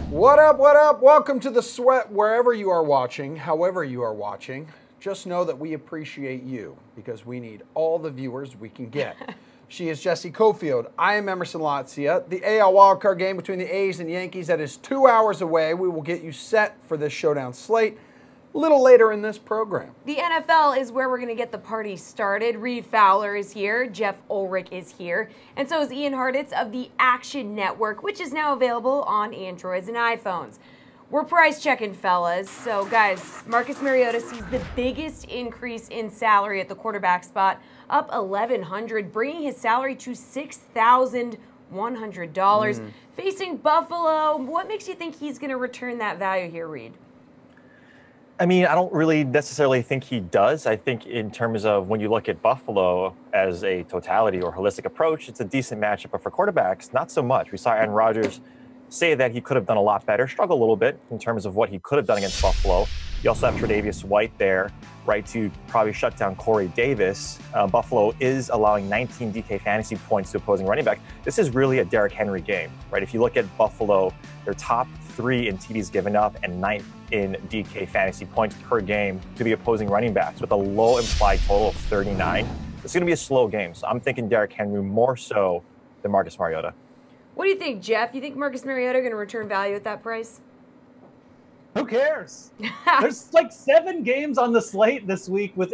What up, what up? Welcome to The Sweat, wherever you are watching, however you are watching. Just know that we appreciate you because we need all the viewers we can get. She is Jessie Coffield. I am Emerson Lotzia. The AL wildcard game between the A's and Yankees that is 2 hours away. We will get you set for this Showdown slate a little later in this program. The NFL is where we're going to get the party started. Reed Fowler is here. Jeff Ulrich is here. And so is Ian Hartitz of the Action Network, which is now available on Androids and iPhones. We're price checking, fellas. So, guys, Marcus Mariota sees the biggest increase in salary at the quarterback spot, up $1,100, bringing his salary to $6,100. Facing Buffalo, what makes you think he's going to return that value here, Reed? I mean, I don't really necessarily think he does. I think in terms of when you look at Buffalo as a totality or holistic approach, it's a decent matchup. But for quarterbacks, not so much. We saw Aaron Rodgers say that he could have done a lot better, struggle a little bit in terms of what he could have done against Buffalo. You also have Tre'Davious White there, right, to probably shut down Corey Davis. Buffalo is allowing 19 DK fantasy points to opposing running back. This is really a Derrick Henry game, right? If you look at Buffalo, they're top 3 in TDs given up and 9th in DK fantasy points per game to the opposing running backs with a low implied total of 39. It's going to be a slow game, so I'm thinking Derrick Henry more so than Marcus Mariota. What do you think, Jeff? You think Marcus Mariota going to return value at that price? Who cares? There's like 7 games on the slate this week with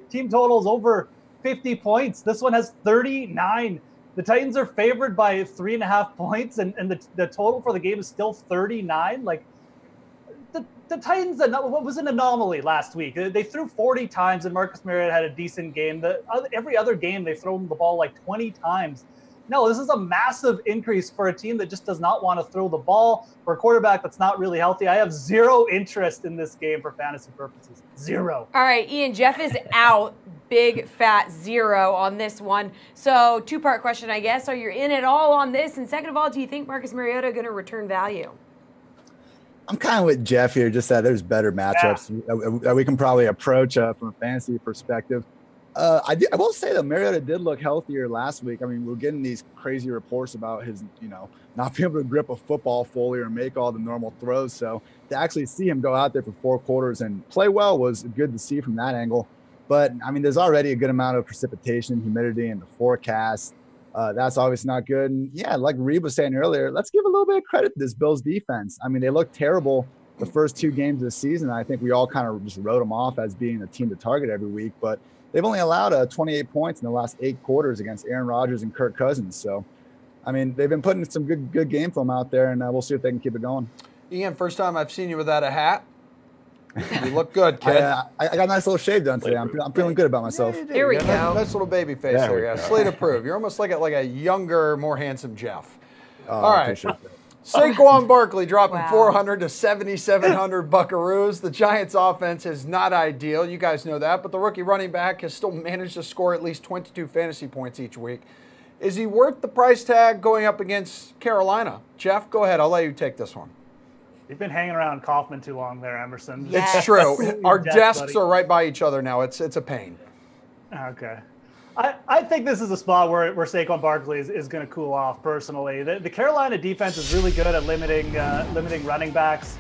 team totals over 50 points. This one has 39. The Titans are favored by 3.5 points, and the total for the game is still 39. Like the Titans, what was an anomaly last week? They threw 40 times, and Marcus Mariota had a decent game. Every other game, they've thrown the ball like 20 times. No, this is a massive increase for a team that just does not want to throw the ball, for a quarterback that's not really healthy. I have zero interest in this game for fantasy purposes. Zero. All right, Ian, Jeff is out. Big fat 0 on this one. So 2-part question, I guess. Are you in at all on this? And second of all, do you think Marcus Mariota going to return value? I'm kind of with Jeff here, just that there's better matchups that we can probably approach from a fantasy perspective. I will say that Mariota did look healthier last week. I mean, we're getting these crazy reports about his, not being able to grip a football fully or make all the normal throws. So to actually see him go out there for 4 quarters and play well was good to see from that angle. But, I mean, there's already a good amount of precipitation, humidity in the forecast. That's obviously not good. And, yeah, like Reed was saying earlier, let's give a little bit of credit to this Bills defense. I mean, they looked terrible the first 2 games of the season. I think we all kind of just wrote them off as being a team to target every week. But they've only allowed 28 points in the last 8 quarters against Aaron Rodgers and Kirk Cousins. So, I mean, they've been putting some good game film out there, and we'll see if they can keep it going. Ian, first time I've seen you without a hat. You look good, kid. I got a nice little shave done today. I'm feeling good about myself. Yeah, Here we go. Nice little baby face there. Yeah, slate approved. You're almost like a younger, more handsome Jeff. Oh, all right. Saquon Barkley dropping 400 to 7,700 Buckaroos. The Giants' offense is not ideal. You guys know that. But the rookie running back has still managed to score at least 22 fantasy points each week. Is he worth the price tag going up against Carolina? Jeff, go ahead. I'll let you take this one. You've been hanging around Kaufman too long there, Emerson. Yes. It's true. Our desks are right by each other now. It's a pain. Okay. I think this is a spot where Saquon Barkley is going to cool off, personally. The Carolina defense is really good at limiting running backs.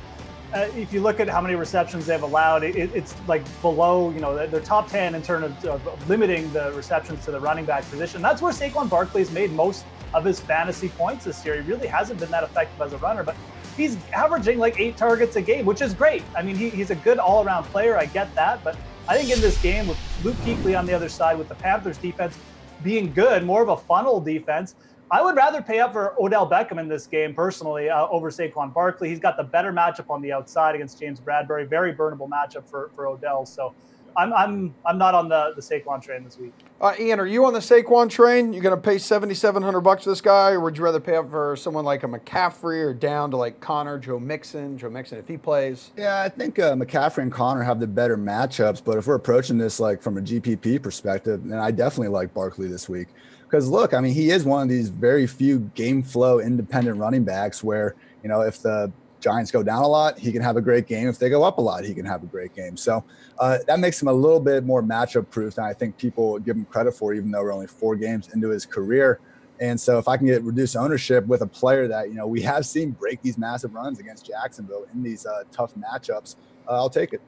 If you look at how many receptions they've allowed, it's like below, they're top 10 in terms of limiting the receptions to the running back position. That's where Saquon Barkley's made most of his fantasy points this year. He really hasn't been that effective as a runner, but he's averaging like 8 targets a game, which is great. I mean, he's a good all-around player. I get that, but I think in this game with Luke Kuechly on the other side, with the Panthers defense being good, more of a funnel defense, I would rather pay up for Odell Beckham in this game personally over Saquon Barkley. He's got the better matchup on the outside against James Bradbury. Very burnable matchup for Odell. So I'm not on the Saquon train this week. Ian, are you on the Saquon train? You going to pay $7,700 for this guy, or would you rather pay up for someone like a McCaffrey or down to like Connor, Joe Mixon if he plays? Yeah, I think McCaffrey and Connor have the better matchups, but if we're approaching this like from a GPP perspective, then I definitely like Barkley this week. Because look, I mean, he is one of these very few game flow independent running backs where, if the Giants go down a lot, he can have a great game. If they go up a lot, he can have a great game. So that makes him a little bit more matchup proof than I think people give him credit for, even though we're only 4 games into his career. And so if I can get reduced ownership with a player that, we have seen break these massive runs against Jacksonville in these tough matchups, I'll take it.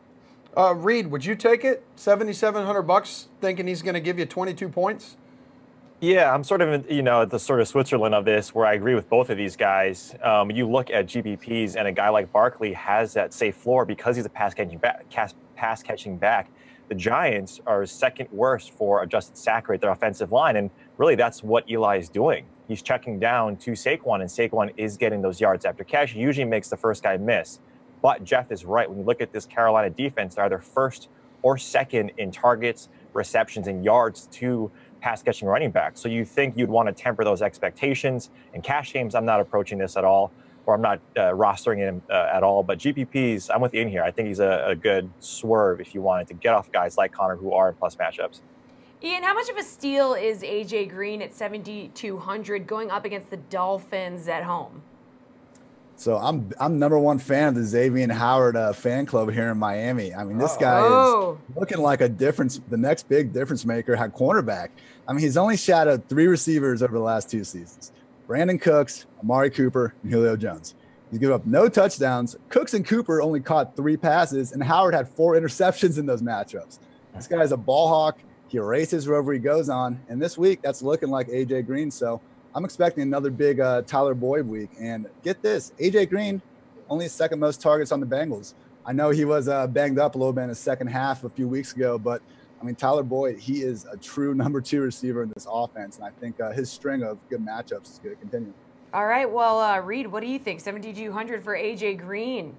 Reed, would you take it? $7,700, thinking he's going to give you 22 points? Yeah, I'm sort of, at the sort of Switzerland of this, where I agree with both of these guys. You look at GPPs, and a guy like Barkley has that safe floor because he's a pass catching back. The Giants are second worst for adjusted sack rate, their offensive line, and really that's what Eli is doing. He's checking down to Saquon, and Saquon is getting those yards after catch. He usually makes the first guy miss. But Jeff is right. When you look at this Carolina defense, they're either first or second in targets, receptions, and yards to pass-catching running backs. So you think you'd want to temper those expectations. In cash games, I'm not approaching this at all, or I'm not rostering him at all. But GPPs, I'm with you in here. I think he's a good swerve if you wanted to get off guys like Connor who are in plus matchups. Ian, how much of a steal is A.J. Green at 7,200 going up against the Dolphins at home? So I'm number one fan of the Xavier Howard fan club here in Miami. I mean, this guy is looking like the next big difference maker at cornerback. I mean, he's only shadowed 3 receivers over the last 2 seasons: Brandon Cooks, Amari Cooper, and Julio Jones. He's given up no touchdowns. Cooks and Cooper only caught 3 passes, and Howard had 4 interceptions in those matchups. This guy's a ball hawk. He erases wherever he goes on. And this week, that's looking like A.J. Green. So I'm expecting another big Tyler Boyd week. And get this, A.J. Green, only second most targets on the Bengals. I know he was banged up a little bit in the second half a few weeks ago, but I mean, Tyler Boyd, he is a true number 2 receiver in this offense. And I think his string of good matchups is going to continue. All right. Well, Reed, what do you think? 7,200 for A.J. Green.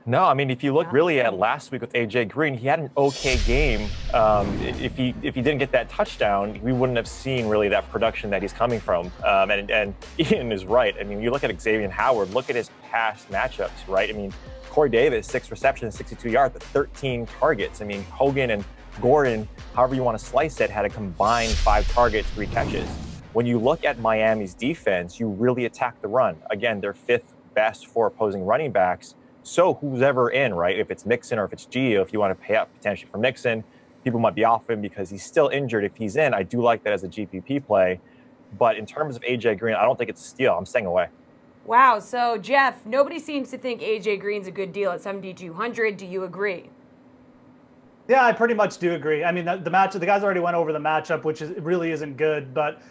No, I mean, if you look really at last week with A.J. Green, he had an okay game. If he didn't get that touchdown, we wouldn't have seen really that production that he's coming from. And Ian is right. I mean, you look at Xavier Howard, look at his past matchups, right? I mean, Corey Davis, 6 receptions, 62 yards, but 13 targets. I mean, Hogan and Gordon, however you want to slice it, had a combined 5 targets, 3 catches. When you look at Miami's defense, you really attack the run. Again, they're 5th best for opposing running backs. So who's ever in, right? If it's Mixon or if it's Gio, if you want to pay up potentially for Mixon, people might be off him because he's still injured. If he's in, I do like that as a GPP play. But in terms of A.J. Green, I don't think it's a steal. I'm staying away. Wow. So, Jeff, nobody seems to think A.J. Green's a good deal at 7,200. Do you agree? Yeah, I pretty much do agree. I mean, the guys already went over the matchup, which really isn't good. But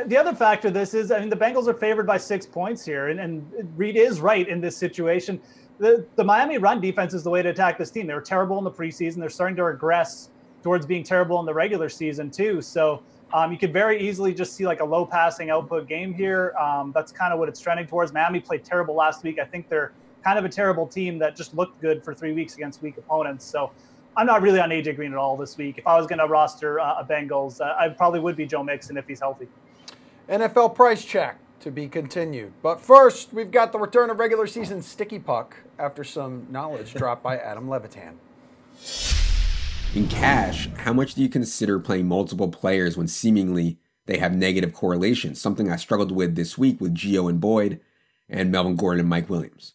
the other factor of this is, I mean, the Bengals are favored by 6 points here. And Reed is right in this situation. The Miami run defense is the way to attack this team. They were terrible in the preseason. They're starting to regress towards being terrible in the regular season too. So you could very easily just see like a low passing output game here. That's kind of what it's trending towards. Miami played terrible last week. I think they're kind of a terrible team that just looked good for 3 weeks against weak opponents. So I'm not really on A.J. Green at all this week. If I was going to roster a Bengals, I probably would be Joe Mixon if he's healthy. NFL price check to be continued. But first, we've got the return of regular season sticky puck after some knowledge dropped by Adam Levitan. In cash, how much do you consider playing multiple players when seemingly they have negative correlations? Something I struggled with this week with Gio and Boyd and Melvin Gordon and Mike Williams.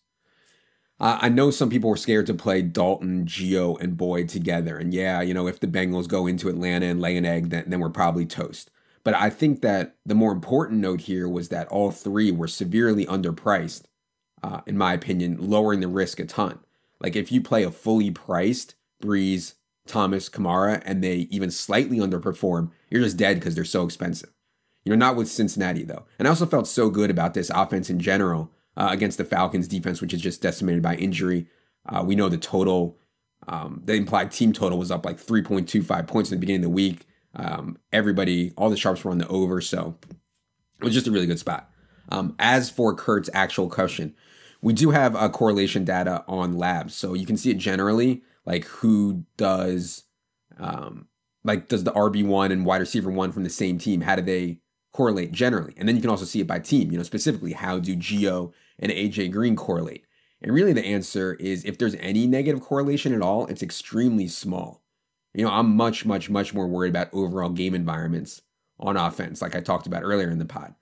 I know some people were scared to play Dalton, Gio, and Boyd together. And yeah, if the Bengals go into Atlanta and lay an egg, then we're probably toast. But I think that the more important note here was that all 3 were severely underpriced, in my opinion, lowering the risk a ton. Like if you play a fully priced Breeze, Thomas, Kamara, and they even slightly underperform, you're just dead because they're so expensive. Not with Cincinnati, though. And I also felt so good about this offense in general against the Falcons defense, which is just decimated by injury. We know the total, the implied team total was up like 3.25 points in the beginning of the week. All the sharps were on the over, so it was just a really good spot. As for Kurt's actual question, we do have correlation data on labs, so you can see it generally, like who does, does the RB1 and wide receiver 1 from the same team, how do they correlate generally? And then you can also see it by team, specifically how do Gio and A.J. Green correlate? And really the answer is if there's any negative correlation at all, it's extremely small. I'm much, much, much more worried about overall game environments on offense, like I talked about earlier in the pod.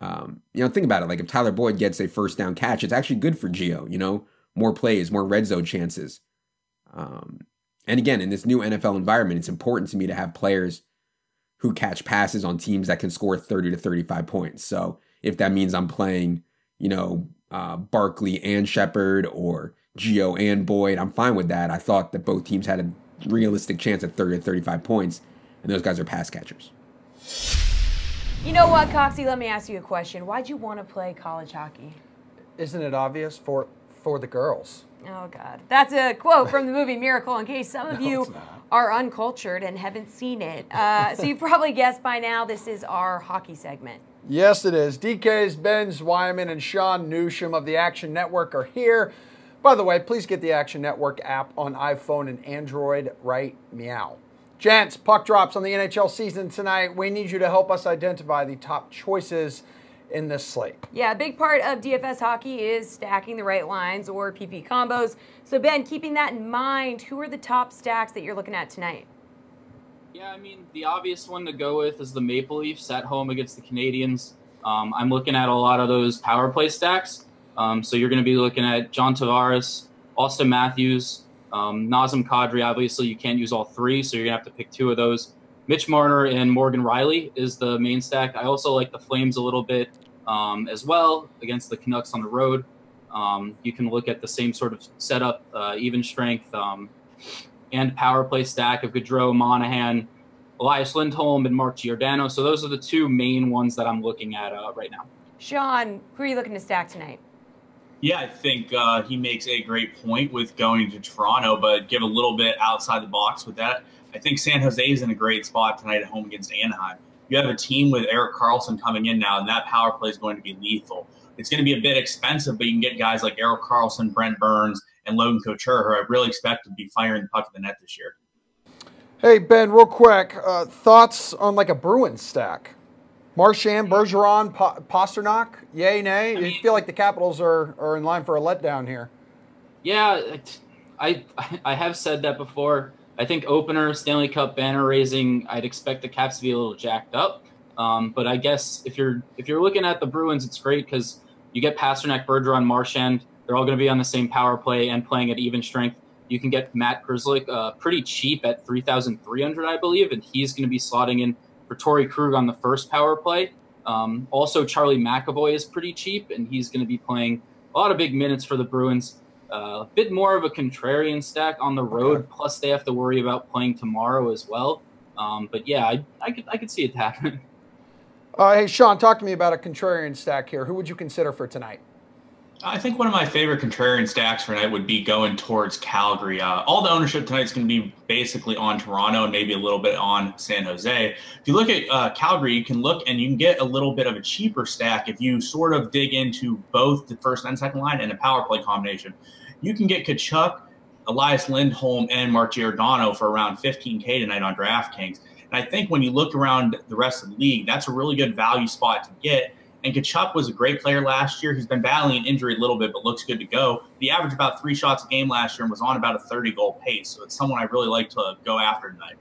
Think about it. Like if Tyler Boyd gets a first down catch, it's actually good for Gio, more plays, more red zone chances. And again, in this new NFL environment, it's important to me to have players who catch passes on teams that can score 30 to 35 points. So if that means I'm playing, Barkley and Shepard or Gio and Boyd, I'm fine with that. I thought that both teams had a realistic chance at 30 to 35 points, and those guys are pass catchers. You know what, Coxie? Let me ask you a question. Why'd you want to play college hockey? Isn't it obvious? For the girls. Oh, God. That's a quote from the movie Miracle, in case some of you are uncultured and haven't seen it. So you probably guessed by now this is our hockey segment. Yes, it is. DK's, Ben Zwyman, and Sean Newsham of the Action Network are here. By the way, please get the Action Network app on iPhone and Android right meow. Gents, puck drops on the NHL season tonight. We need you to help us identify the top choices in this slate. Yeah, a big part of DFS hockey is stacking the right lines or PP combos. So, Ben, keeping that in mind, who are the top stacks that you're looking at tonight? Yeah, I mean, the obvious one to go with is the Maple Leafs at home against the Canadiens. I'm looking at a lot of those power play stacks. So you're going to be looking at John Tavares, Austin Matthews, Nazem Kadri. Obviously, you can't use all three, so you're going to have to pick two of those. Mitch Marner and Morgan Riley is the main stack. I also like the Flames a little bit as well against the Canucks on the road. You can look at the same sort of setup, even strength, and power play stack of Gaudreau, Monahan, Elias Lindholm, and Mark Giordano. So those are the two main ones that I'm looking at right now. Sean, who are you looking to stack tonight? Yeah, I think he makes a great point with going to Toronto, but give a little bit outside the box with that. I think San Jose is in a great spot tonight at home against Anaheim. You have a team with Erik Karlsson coming in now, and that power play is going to be lethal. It's going to be a bit expensive, but you can get guys like Erik Karlsson, Brent Burns, and Logan Couture, who I really expect to be firing the puck at the net this year. Hey, Ben, real quick, thoughts on like a Bruins stack? Marchand, Bergeron, Pasternak, yay, nay? You feel like the Capitals are in line for a letdown here. Yeah, I have said that before. I think opener, Stanley Cup banner raising, I'd expect the Caps to be a little jacked up. But I guess if you're looking at the Bruins, it's great because you get Pasternak, Bergeron, Marchand. They're all going to be on the same power play and playing at even strength. You can get Matt Grzelcyk pretty cheap at $3,300, I believe, and he's going to be slotting in for Torrey Krug on the first power play. Also, Charlie McAvoy is pretty cheap, and he's going to be playing a lot of big minutes for the Bruins. A bit more of a contrarian stack on the road, okay. Plus they have to worry about playing tomorrow as well. But yeah, I could see it happen. Hey, Sean, talk to me about a contrarian stack here. Who would you consider for tonight? I think one of my favorite contrarian stacks for tonight would be going towards Calgary. All the ownership tonight is going to be basically on Toronto and maybe a little bit on San Jose. If you look at Calgary, you can look and you can get a little bit of a cheaper stack if you sort of dig into both the first and second line and a power play combination. You can get Tkachuk, Elias Lindholm, and Mark Giordano for around $15K tonight on DraftKings. And I think when you look around the rest of the league, that's a really good value spot to get. And Tkachuk was a great player last year. He's been battling an injury a little bit, but looks good to go. He averaged about 3 shots a game last year and was on about a 30-goal pace. So it's someone I really like to go after tonight.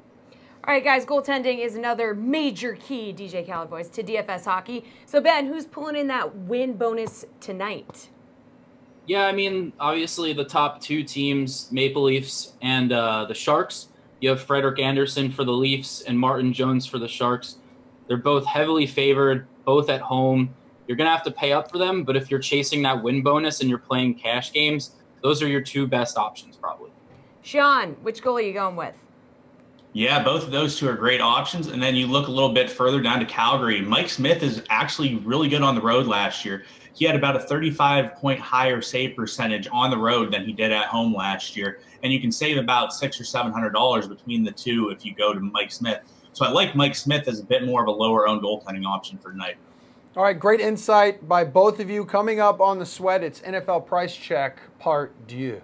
All right, guys, goaltending is another major key, DJ Cowboys, to DFS hockey. So, Ben, who's pulling in that win bonus tonight? Yeah, I mean, obviously the top two teams, Maple Leafs and the Sharks. You have Frederik Andersen for the Leafs and Martin Jones for the Sharks. They're both heavily favored, both at home. You're going to have to pay up for them, but if you're chasing that win bonus and you're playing cash games, those are your two best options probably. Sean, which goal are you going with? Yeah, both of those two are great options. And then you look a little bit further down to Calgary. Mike Smith is actually really good on the road last year. He had about a 35-point higher save percentage on the road than he did at home last year. And you can save about $600 or $700 between the two if you go to Mike Smith. So I like Mike Smith as a bit more of a lower-owned goaltending option for tonight. All right, great insight by both of you. Coming up on the Sweat, it's NFL Price Check Part 2.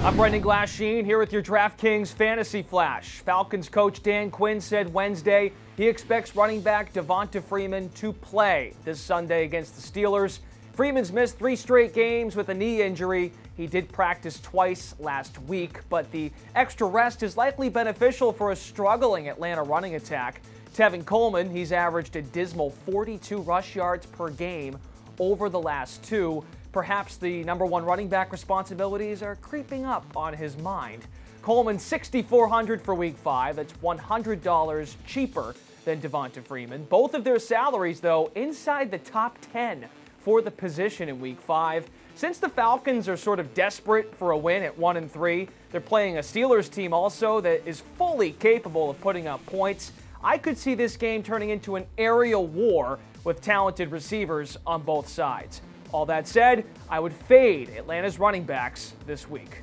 I'm Brendan Glasheen here with your DraftKings Fantasy Flash. Falcons coach Dan Quinn said Wednesday he expects running back Devonta Freeman to play this Sunday against the Steelers. Freeman's missed 3 straight games with a knee injury. He did practice twice last week, but the extra rest is likely beneficial for a struggling Atlanta running attack. Tevin Coleman, he's averaged a dismal 42 rush yards per game over the last 2. Perhaps the #1 running back responsibilities are creeping up on his mind. Coleman, $6,400 for Week 5. That's $100 cheaper than Devonta Freeman. Both of their salaries, though, inside the top 10 for the position in Week 5. Since the Falcons are sort of desperate for a win at 1-3, they're playing a Steelers team also that is fully capable of putting up points. I could see this game turning into an aerial war with talented receivers on both sides. All that said, I would fade Atlanta's running backs this week.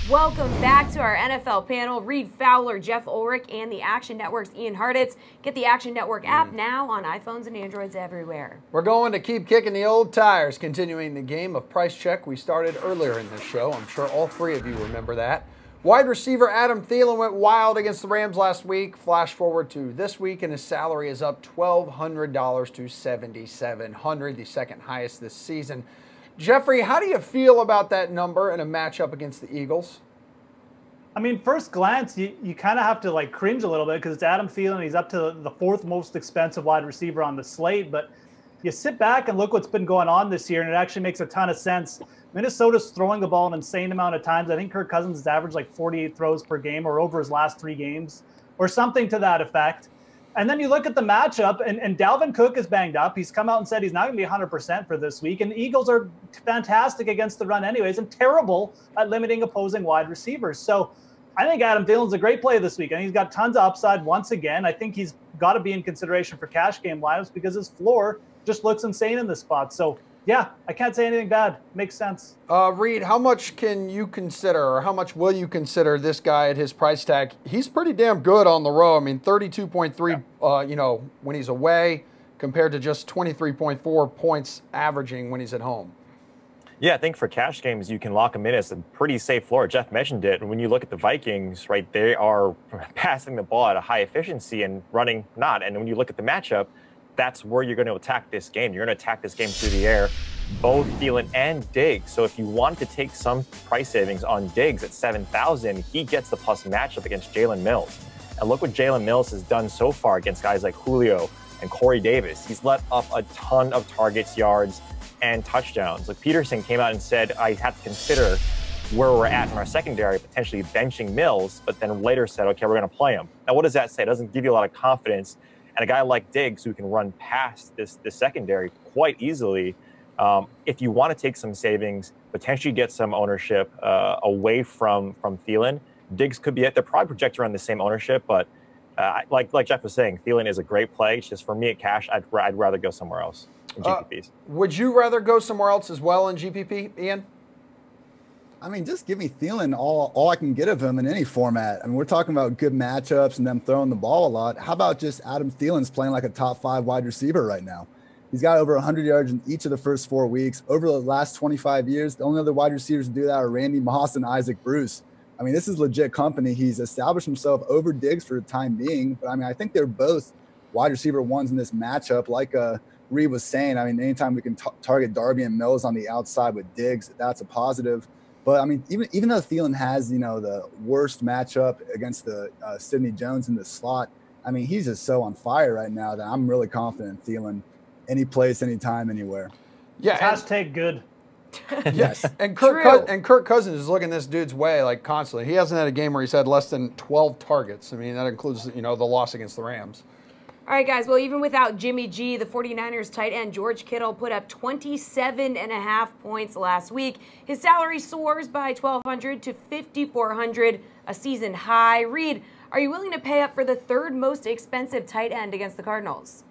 Welcome back to our NFL panel. Reed Fowler, Jeff Ulrich, and the Action Network's Ian Hartitz. Get the Action Network app now on iPhones and Androids everywhere. We're going to keep kicking the old tires, continuing the game of Price Check we started earlier in this show. I'm sure all three of you remember that. Wide receiver Adam Thielen went wild against the Rams last week. Flash forward to this week, and his salary is up $1,200 to $7,700, the second highest this season. Jeffrey, how do you feel about that number in a matchup against the Eagles? I mean, first glance, you kind of have to like cringe a little bit because it's Adam Thielen. He's up to the fourth most expensive wide receiver on the slate. But you sit back and look what's been going on this year, and it actually makes a ton of sense. Minnesota's throwing the ball an insane amount of times. I think Kirk Cousins has averaged like 48 throws per game or over his last 3 games or something to that effect. And then you look at the matchup, and Dalvin Cook is banged up. He's come out and said he's not going to be 100% for this week. And the Eagles are fantastic against the run anyways and terrible at limiting opposing wide receivers. So I think Adam Thielen's a great play this week. And he's got tons of upside once again. I think he's got to be in consideration for cash game lineups because his floor just looks insane in this spot. So, yeah, I can't say anything bad. Makes sense. Reed, how much can you consider, or how much will you consider this guy at his price tag? He's pretty damn good on the road. I mean, 32.3, when he's away, compared to just 23.4 points averaging when he's at home. Yeah, I think for cash games, you can lock him in as a pretty safe floor. Jeff mentioned it. When you look at the Vikings, right, they are passing the ball at a high efficiency and running not. And when you look at the matchup, that's where you're going to attack this game. You're going to attack this game through the air, both Thielen and Diggs. So if you want to take some price savings on Diggs at $7,000, he gets the plus matchup against Jalen Mills. And look what Jalen Mills has done so far against guys like Julio and Corey Davis. He's let up a ton of targets, yards, and touchdowns. Like Peterson came out and said, I have to consider where we're at in our secondary, potentially benching Mills, but then later said, okay, we're going to play him. Now, what does that say? It doesn't give you a lot of confidence. And a guy like Diggs, who can run past this secondary quite easily, if you want to take some savings, potentially get some ownership away from Thielen, Diggs could be at the probably projected around the same ownership. But like Jeff was saying, Thielen is a great play. It's just for me at cash, I'd rather go somewhere else in GPPs. Would you rather go somewhere else as well in GPP, Ian? I mean, just give me Thielen all I can get of him in any format. I mean, we're talking about good matchups and them throwing the ball a lot. How about just Adam Thielen's playing like a top 5 wide receiver right now? He's got over 100 yards in each of the first 4 weeks. Over the last 25 years, the only other wide receivers to do that are Randy Moss and Isaac Bruce. I mean, this is legit company. He's established himself over Diggs for the time being. But, I mean, I think they're both wide receiver ones in this matchup. Like Reed was saying, I mean, anytime we can target Darby and Mills on the outside with Diggs, that's a positive. But, I mean, even though Thielen has, the worst matchup against the Sidney Jones in the slot, I mean, he's just so on fire right now that I'm really confident in Thielen any place, anytime, anywhere. Yeah. Hashtag good. Yes. And Kirk Cousins is looking this dude's way like constantly. He hasn't had a game where he's had less than 12 targets. I mean, that includes, the loss against the Rams. All right, guys. Well, even without Jimmy G, the 49ers tight end George Kittle put up 27.5 points last week. His salary soars by $1,200 to $5,400, a season high. Reed, are you willing to pay up for the third most expensive tight end against the Cardinals?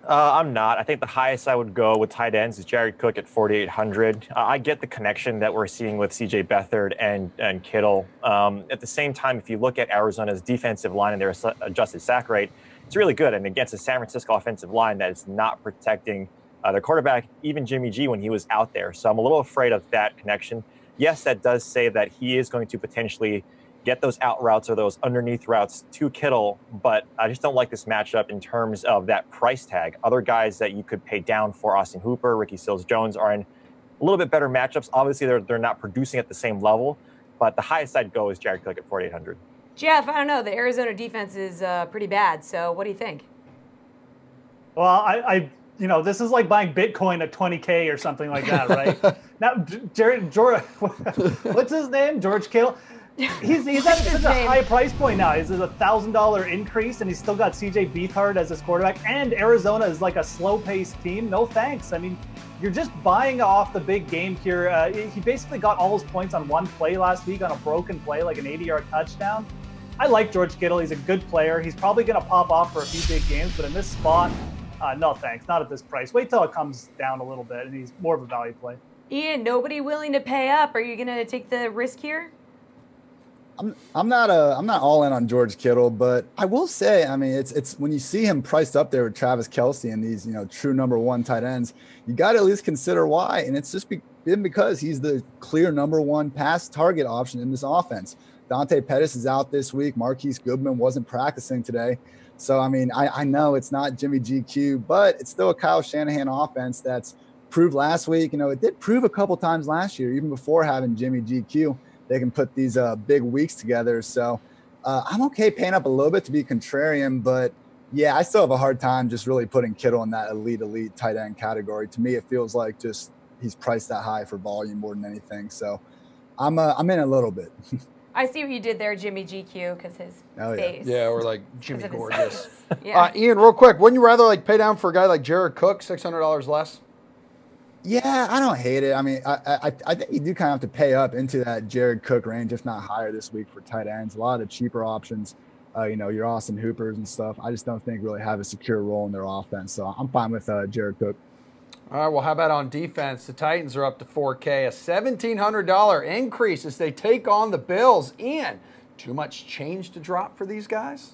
I'm not. I think the highest I would go with tight ends is Jared Cook at $4,800. I get the connection that we're seeing with C.J. Beathard and Kittle. At the same time, if you look at Arizona's defensive line and their adjusted sack rate, it's really good. And against a San Francisco offensive line that is not protecting their quarterback, even Jimmy G, when he was out there. So I'm a little afraid of that connection. Yes, that does say that he is going to potentially get those out routes or those underneath routes to Kittle, but I just don't like this matchup in terms of that price tag. Other guys that you could pay down for, Austin Hooper, Ricky Seals-Jones, are in a little bit better matchups. Obviously, they're not producing at the same level, but the highest I'd go is Jared Cook at $4,800. Jeff, I don't know. The Arizona defense is pretty bad, so what do you think? Well, I this is like buying Bitcoin at 20K or something like that, right? Now, George, what's his name? George Kittle. He's at such a high price point now. He's at a $1,000 increase, and he's still got CJ Beathard as his quarterback. And Arizona is like a slow-paced team. No thanks. I mean, you're just buying off the big game here. He basically got all his points on one play last week on a broken play, like an 80-yard touchdown. I like George Kittle. He's a good player. He's probably going to pop off for a few big games, but in this spot, no thanks. Not at this price. Wait till it comes down a little bit, and he's more of a value play. Ian, nobody willing to pay up. Are you going to take the risk here? I'm not all in on George Kittle, but I will say, I mean, it's when you see him priced up there with Travis Kelce and these, true number one tight ends, you got to at least consider why. And it's just been because he's the clear number one pass target option in this offense. Dante Pettis is out this week. Marquise Goodman wasn't practicing today. So, I mean, I know it's not Jimmy GQ, but it's still a Kyle Shanahan offense that's proved last week. It did prove a couple times last year, even before having Jimmy GQ. They can put these big weeks together. So I'm okay paying up a little bit to be contrarian, but yeah, I still have a hard time just really putting Kittle in that elite tight end category. To me, it feels like just he's priced that high for volume more than anything. So I'm in a little bit. I see what you did there, Jimmy GQ, because his face. Yeah, or like Jimmy Gorgeous. Yeah. Ian, real quick, wouldn't you rather pay down for a guy like Jared Cook, $600 less? Yeah, I don't hate it. I mean, I think you do kind of have to pay up into that Jared Cook range, if not higher this week for tight ends. A lot of the cheaper options, your Austin Hoopers and stuff, I just don't think really have a secure role in their offense. So I'm fine with Jared Cook. All right, well, how about on defense? The Titans are up to $4K, a $1,700 increase as they take on the Bills. Ian, too much change to drop for these guys?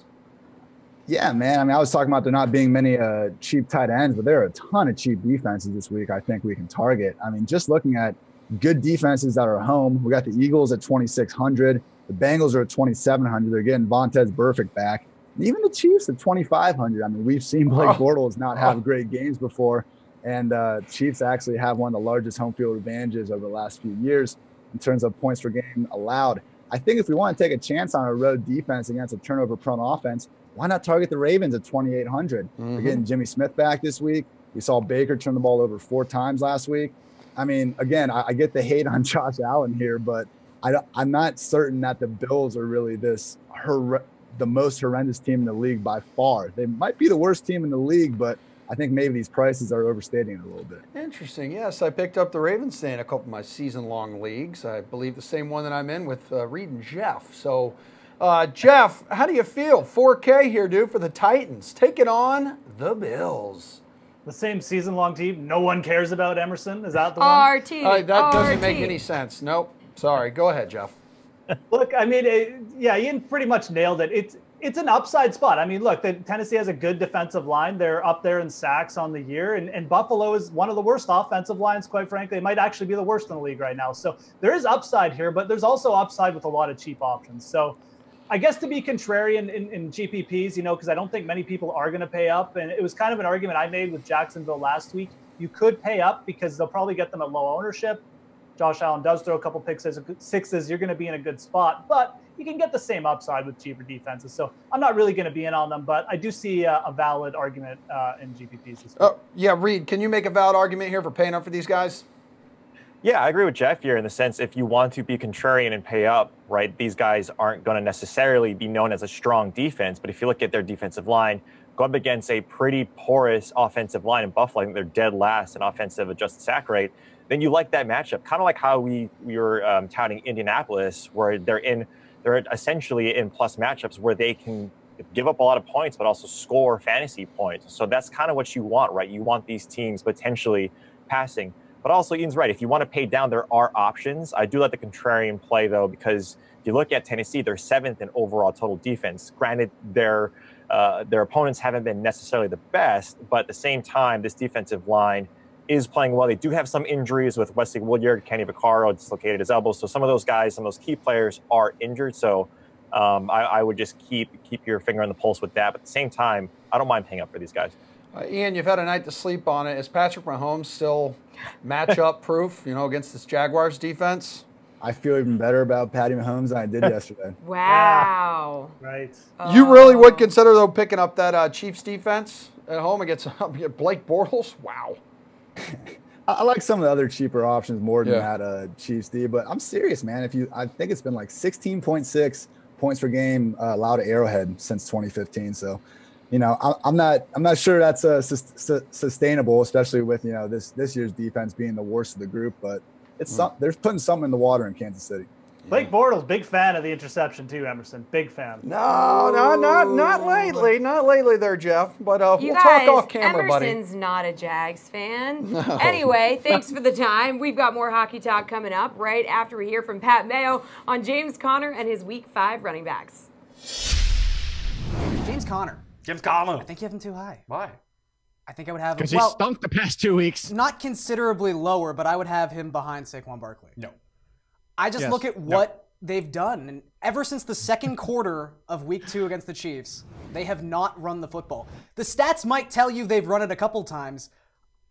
Yeah, man. I mean, I was talking about there not being many cheap tight ends, but there are a ton of cheap defenses this week I think we can target. I mean, just looking at good defenses that are home, we got the Eagles at 2,600. The Bengals are at 2,700. They're getting Vontaze Burfict back. And even the Chiefs at 2,500. I mean, we've seen Blake Bortles not have great games before, and Chiefs actually have one of the largest home field advantages over the last few years in terms of points per game allowed. I think if we want to take a chance on a road defense against a turnover-prone offense, why not target the Ravens at 2,800? We're getting Jimmy Smith back this week. We saw Baker turn the ball over 4 times last week. I mean, again, I get the hate on Josh Allen here, but I'm not certain that the Bills are really the most horrendous team in the league by far. They might be the worst team in the league, but I think maybe these prices are overstating it a little bit. Interesting. Yes, I picked up the Ravens today in a couple of my season-long leagues. I believe the same one that I'm in with Reed and Jeff. So, Jeff, how do you feel? 4K here, dude, for the Titans. Taking on the Bills. The same season-long team. No one cares about Emerson. Is that the one? RT. That doesn't make any sense. Nope. Sorry. Go ahead, Jeff. Look, I mean, Ian pretty much nailed it. It's an upside spot. I mean, look, Tennessee has a good defensive line. They're up there in sacks on the year, and Buffalo is one of the worst offensive lines, quite frankly. They might actually be the worst in the league right now. So there is upside here, but there's also upside with a lot of cheap options. So I guess to be contrarian in GPPs, because I don't think many people are going to pay up. And it was kind of an argument I made with Jacksonville last week. You could pay up because they'll probably get them at low ownership. Josh Allen does throw a couple sixes. You're going to be in a good spot, but you can get the same upside with cheaper defenses. So I'm not really going to be in on them, but I do see a valid argument in GPPs this week. Oh, yeah, Reed, can you make a valid argument here for paying up for these guys? Yeah, I agree with Jeff here in the sense if you want to be contrarian and pay up, right, these guys aren't going to necessarily be known as a strong defense. But if you look at their defensive line, go up against a pretty porous offensive line in Buffalo, I think they're dead last in offensive adjusted sack rate, then you like that matchup. Kind of like how we were touting Indianapolis, where they're essentially in plus matchups where they can give up a lot of points, but also score fantasy points. So that's kind of what you want, right? You want these teams potentially passing. But also, Ian's right. If you want to pay down, there are options. I do like the contrarian play, though, because if you look at Tennessee, they're 7th in overall total defense. Granted, their opponents haven't been necessarily the best, but at the same time, this defensive line is playing well. They do have some injuries with Wesley Woodyard, Kenny Vaccaro dislocated his elbow. So some of those guys, some of those key players are injured. So I would just keep your finger on the pulse with that. But at the same time, I don't mind paying up for these guys. Ian, you've had a night to sleep on it. Is Patrick Mahomes still matchup proof, against this Jaguars defense? I feel even better about Patty Mahomes than I did yesterday. Wow. Yeah. Right. You really would consider, though, picking up that Chiefs defense at home against Blake Bortles? Wow. I like some of the other cheaper options more than that Chiefs D, but I'm serious, man. I think it's been like 16.6 points per game allowed at Arrowhead since 2015. So, I'm not sure that's sustainable, especially with this year's defense being the worst of the group. But there's putting something in the water in Kansas City. Blake Bortles, big fan of the interception too, Emerson. Big fan. No, not lately. Not lately there, Jeff. But we'll talk off camera, buddy. Emerson's not a Jags fan. No. Anyway, thanks for the time. We've got more hockey talk coming up right after we hear from Pat Mayo on James Conner and his Week 5 running backs. James Conner. I think you have him too high. Why? I think I would have him. Because he stunk the past 2 weeks. Not considerably lower, but I would have him behind Saquon Barkley. No. I just look at what they've done. And ever since the second quarter of Week 2 against the Chiefs, they have not run the football. The stats might tell you they've run it a couple times.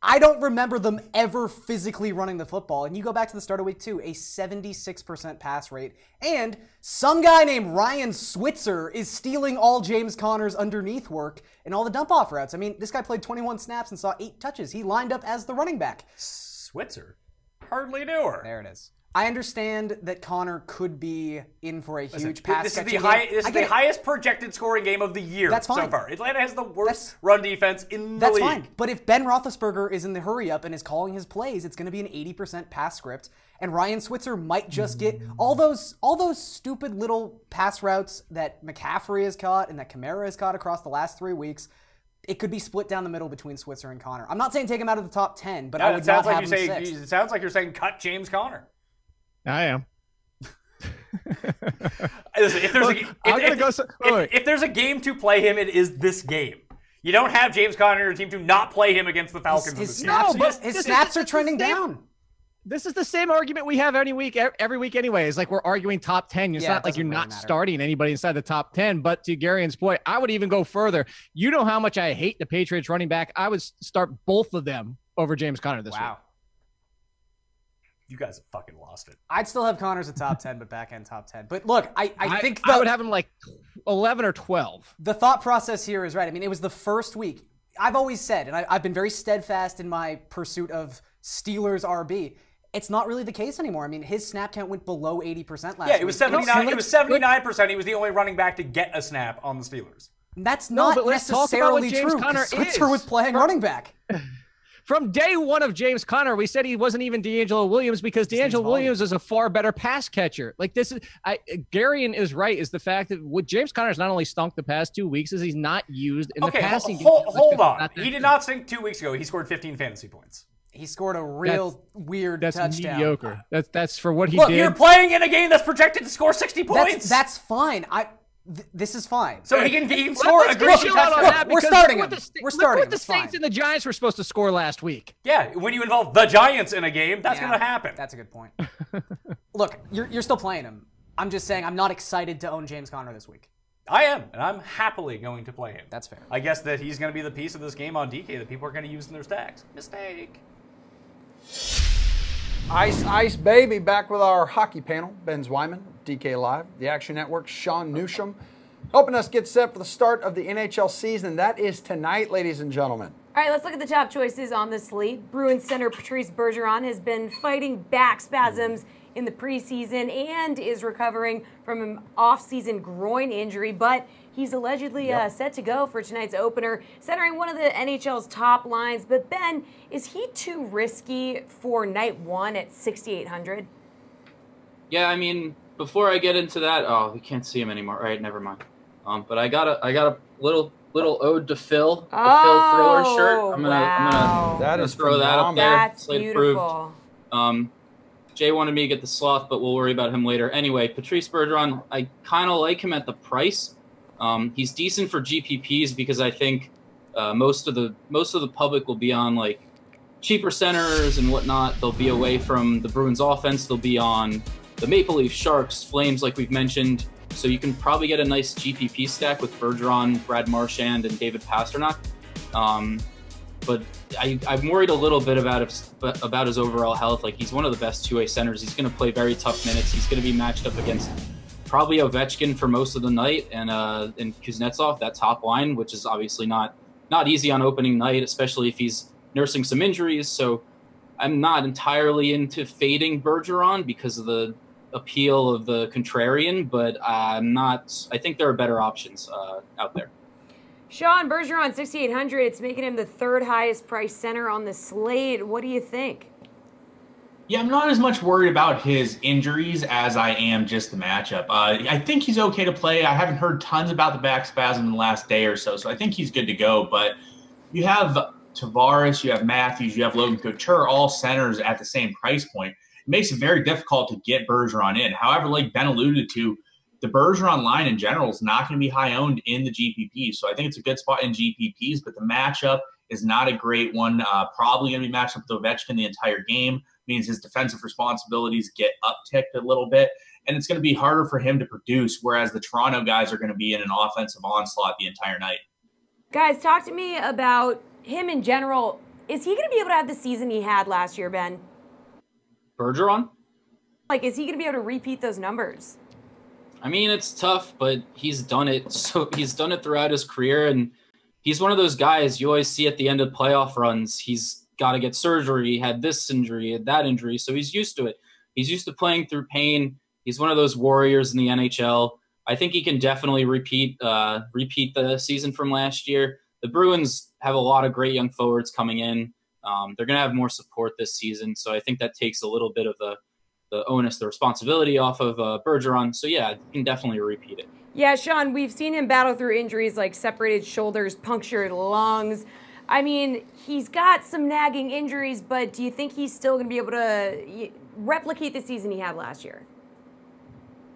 I don't remember them ever physically running the football. And you go back to the start of Week 2, a 76% pass rate. And some guy named Ryan Switzer is stealing all James Conner's underneath work and all the dump-off routes. I mean, this guy played 21 snaps and saw 8 touches. He lined up as the running back. Switzer? Hardly knew her. There it is. I understand that Conner could be in for a huge pass. This is the highest projected scoring game of the year so far. Atlanta has the worst run defense in the league. That's fine. But if Ben Roethlisberger is in the hurry-up and is calling his plays, it's going to be an 80% pass script. And Ryan Switzer might just get all those stupid little pass routes that McCaffrey has caught and that Kamara has caught across the last 3 weeks. It could be split down the middle between Switzer and Conner. I'm not saying take him out of the top 10, but I would not have him 6th. It sounds like you're saying cut James Conner. I am. If there's a game to play him, it is this game. You don't have James Conner in your team to not play him against the Falcons. His snaps are trending down. This is the same argument we have every week anyway. It's like we're arguing top 10. It's not like you're not starting anybody inside the top 10. But to Garian's point, I would even go further. You know how much I hate the Patriots running back. I would start both of them over James Conner this week. You guys have fucking lost it. I'd still have Conner's a top 10, but back end top 10. But look, I think I would have him like 11 or 12. The thought process here is right. I mean, it was the first week. I've always said, and I've been very steadfast in my pursuit of Steelers RB. It's not really the case anymore. I mean, his snap count went below 80% last week. Yeah, it was 79. It was 79%. He was the only running back to get a snap on the Steelers. That's not necessarily true. Switzer was playing running back. From day one of James Conner, we said he wasn't even D'Angelo Williams because D'Angelo Williams is a far better pass catcher. Like this is, Garian is right. Is the fact that what James Conner's not only stunk the past 2 weeks, is he's not used in the passing game. Hold on. He did not stink 2 weeks ago. He scored 15 fantasy points. He scored a real weird touchdown. That's mediocre. That's for what he did. Look, you're playing in a game that's projected to score 60 points. That's fine. This is fine. So he can score a great touchdown. We're starting him. We're starting him. The Saints and the Giants were supposed to score last week. Yeah, when you involve the Giants in a game, that's going to happen. That's a good point. Look, you're still playing him. I'm just saying I'm not excited to own James Conner this week. I am, and I'm happily going to play him. That's fair. I guess that he's going to be the piece of this game on DK that people are going to use in their stacks. Mistake. Ice baby, back with our hockey panel. Ben Zwyman, DK Live, the Action Network, Sean Newsham, helping us get set for the start of the NHL season. That is tonight, ladies and gentlemen. All right, let's look at the top choices on the slate. Bruins center Patrice Bergeron has been fighting back spasms in the preseason and is recovering from an off-season groin injury, but he's allegedly set to go for tonight's opener, centering one of the NHL's top lines. But Ben, is he too risky for night one at 6,800? Yeah, I mean, before I get into that, we can't see him anymore. All right, never mind. But I got a little ode to Phil, the Phil Thriller shirt. I'm gonna throw that up there. That's beautiful. Approved. Jay wanted me to get the sloth, but we'll worry about him later. Anyway, Patrice Bergeron, I kind of like him at the price. He's decent for GPPs because I think most of the public will be on like cheaper centers and whatnot. They'll be away from the Bruins offense. They'll be on the Maple Leafs, Sharks, Flames, like we've mentioned. So you can probably get a nice GPP stack with Bergeron, Brad Marchand, and David Pastrnak. But I'm worried a little bit about his overall health. Like, he's one of the best two-way centers. He's going to play very tough minutes. He's going to be matched up against probably Ovechkin for most of the night and Kuznetsov, that top line, which is obviously not easy on opening night, especially if he's nursing some injuries. So I'm not entirely into fading Bergeron because of the appeal of the contrarian, but I think there are better options out there. Sean, Bergeron, 6,800. It's making him the third highest priced center on the slate. What do you think? Yeah, I'm not as much worried about his injuries as I am just the matchup. I think he's okay to play. I haven't heard tons about the back spasm in the last day or so I think he's good to go. But you have Tavares, you have Matthews, you have Logan Couture, all centers at the same price point. It makes it very difficult to get Bergeron in. However, like Ben alluded to, the Bergeron line in general is not going to be high owned in the GPP. So I think it's a good spot in GPPs, but the matchup is not a great one. Probably going to be matched up with Ovechkin the entire game. Means his defensive responsibilities get upticked a little bit, and it's going to be harder for him to produce, whereas the Toronto guys are going to be in an offensive onslaught the entire night. Guys, talk to me about him in general. Is he going to be able to have the season he had last year, Ben? Bergeron? Like, is he going to be able to repeat those numbers? I mean, it's tough, but he's done it. So he's done it throughout his career, and he's one of those guys you always see at the end of playoff runs. He's got to get surgery. He had this injury, had that injury, so he's used to it. He's used to playing through pain. He's one of those warriors in the NHL. I think he can definitely repeat the season from last year. The Bruins have a lot of great young forwards coming in. They're going to have more support this season, so I think that takes a little bit of the onus, the responsibility off of Bergeron. So, yeah, he can definitely repeat it. Yeah, Sean, we've seen him battle through injuries like separated shoulders, punctured lungs. I mean, he's got some nagging injuries, but do you think he's still going to be able to replicate the season he had last year?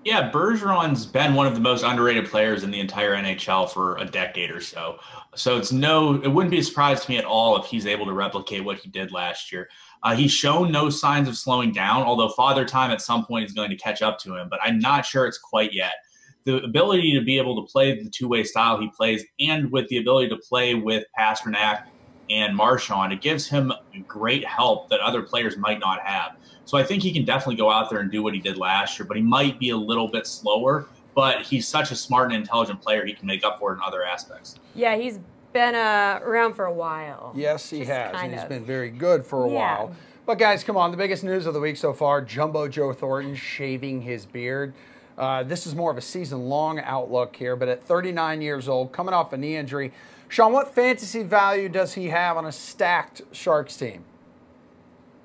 Yeah, Bergeron's been one of the most underrated players in the entire NHL for a decade or so. So it wouldn't be a surprise to me at all if he's able to replicate what he did last year. He's shown no signs of slowing down, although Father Time at some point is going to catch up to him, but I'm not sure it's quite yet. The ability to be able to play the two-way style he plays, and with the ability to play with Pastrnak and Marchand, it gives him great help that other players might not have. So I think he can definitely go out there and do what he did last year, but he might be a little bit slower, but he's such a smart and intelligent player, he can make up for it in other aspects. Yeah, he's been around for a while. Yes, he has, and he's been very good for a while. But guys, come on, the biggest news of the week so far, Jumbo Joe Thornton shaving his beard. This is more of a season-long outlook here, but at 39 years old, coming off a knee injury, Sean, what fantasy value does he have on a stacked Sharks team?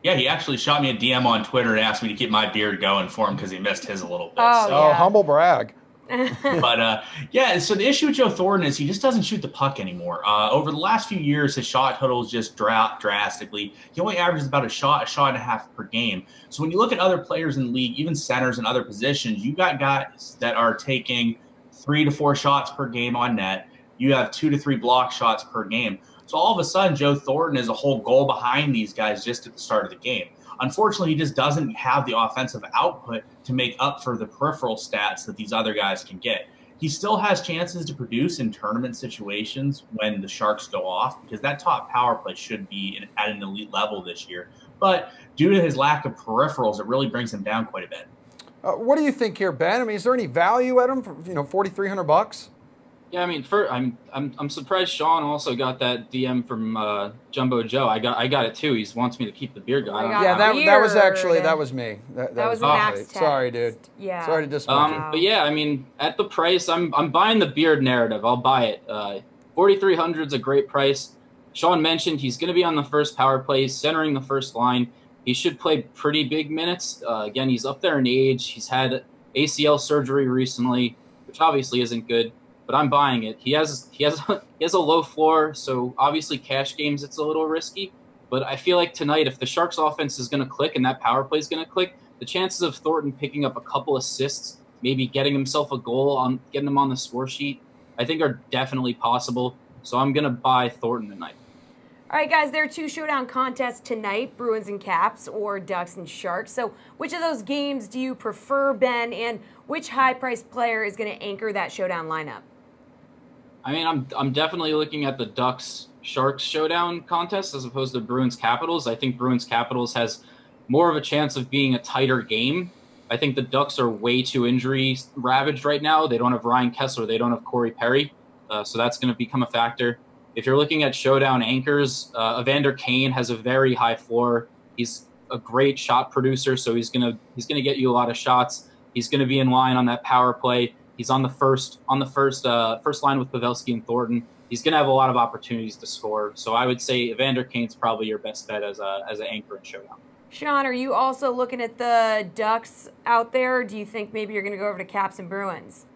Yeah, he actually shot me a DM on Twitter and asked me to keep my beard going for him because he missed his a little bit. Oh, humble brag. But, yeah, so the issue with Joe Thornton is he just doesn't shoot the puck anymore. Over the last few years, his shot totals just dropped drastically. He only averages about a shot and a half per game. So when you look at other players in the league, even centers and other positions, you got guys that are taking 3 to 4 shots per game on net. You have 2 to 3 block shots per game. So all of a sudden, Joe Thornton is a whole goal behind these guys just at the start of the game. Unfortunately, he just doesn't have the offensive output to make up for the peripheral stats that these other guys can get. He still has chances to produce in tournament situations when the Sharks go off, because that top power play should be at an elite level this year. But due to his lack of peripherals, it really brings him down quite a bit. What do you think here, Ben? I mean, is there any value at him for $4,300? Yeah, I mean, I'm surprised Sean also got that DM from Jumbo Joe. I got it too. He wants me to keep the beard going. Yeah, that was me. That was Max text. Sorry, dude. Yeah. Sorry to disappoint you. But yeah, I mean, at the price, I'm buying the beard narrative. I'll buy it. 4,300 is a great price. Sean mentioned he's going to be on the first power play, centering the first line. He should play pretty big minutes. Again, he's up there in age. He's had ACL surgery recently, which obviously isn't good. But I'm buying it. He has a low floor, so obviously cash games it's a little risky. But I feel like tonight, if the Sharks' offense is going to click and that power play is going to click, the chances of Thornton picking up a couple assists, maybe getting himself a goal, getting him on the score sheet, I think are definitely possible. So I'm going to buy Thornton tonight. All right, guys, there are 2 showdown contests tonight, Bruins and Caps or Ducks and Sharks. So which of those games do you prefer, Ben, and which high-priced player is going to anchor that showdown lineup? I mean, I'm definitely looking at the Ducks-Sharks showdown contest as opposed to Bruins-Capitals. I think Bruins-Capitals has more of a chance of being a tighter game. I think the Ducks are way too injury-ravaged right now. They don't have Ryan Kessler. They don't have Corey Perry. So that's going to become a factor. If you're looking at showdown anchors, Evander Kane has a very high floor. He's a great shot producer, so he's gonna get you a lot of shots. He's gonna be in line on that power play. He's on the first line with Pavelski and Thornton. He's gonna have a lot of opportunities to score. So I would say Evander Kane's probably your best bet as an anchor in Showdown. Sean, are you also looking at the Ducks out there? Or do you think maybe you're gonna go over to Caps and Bruins?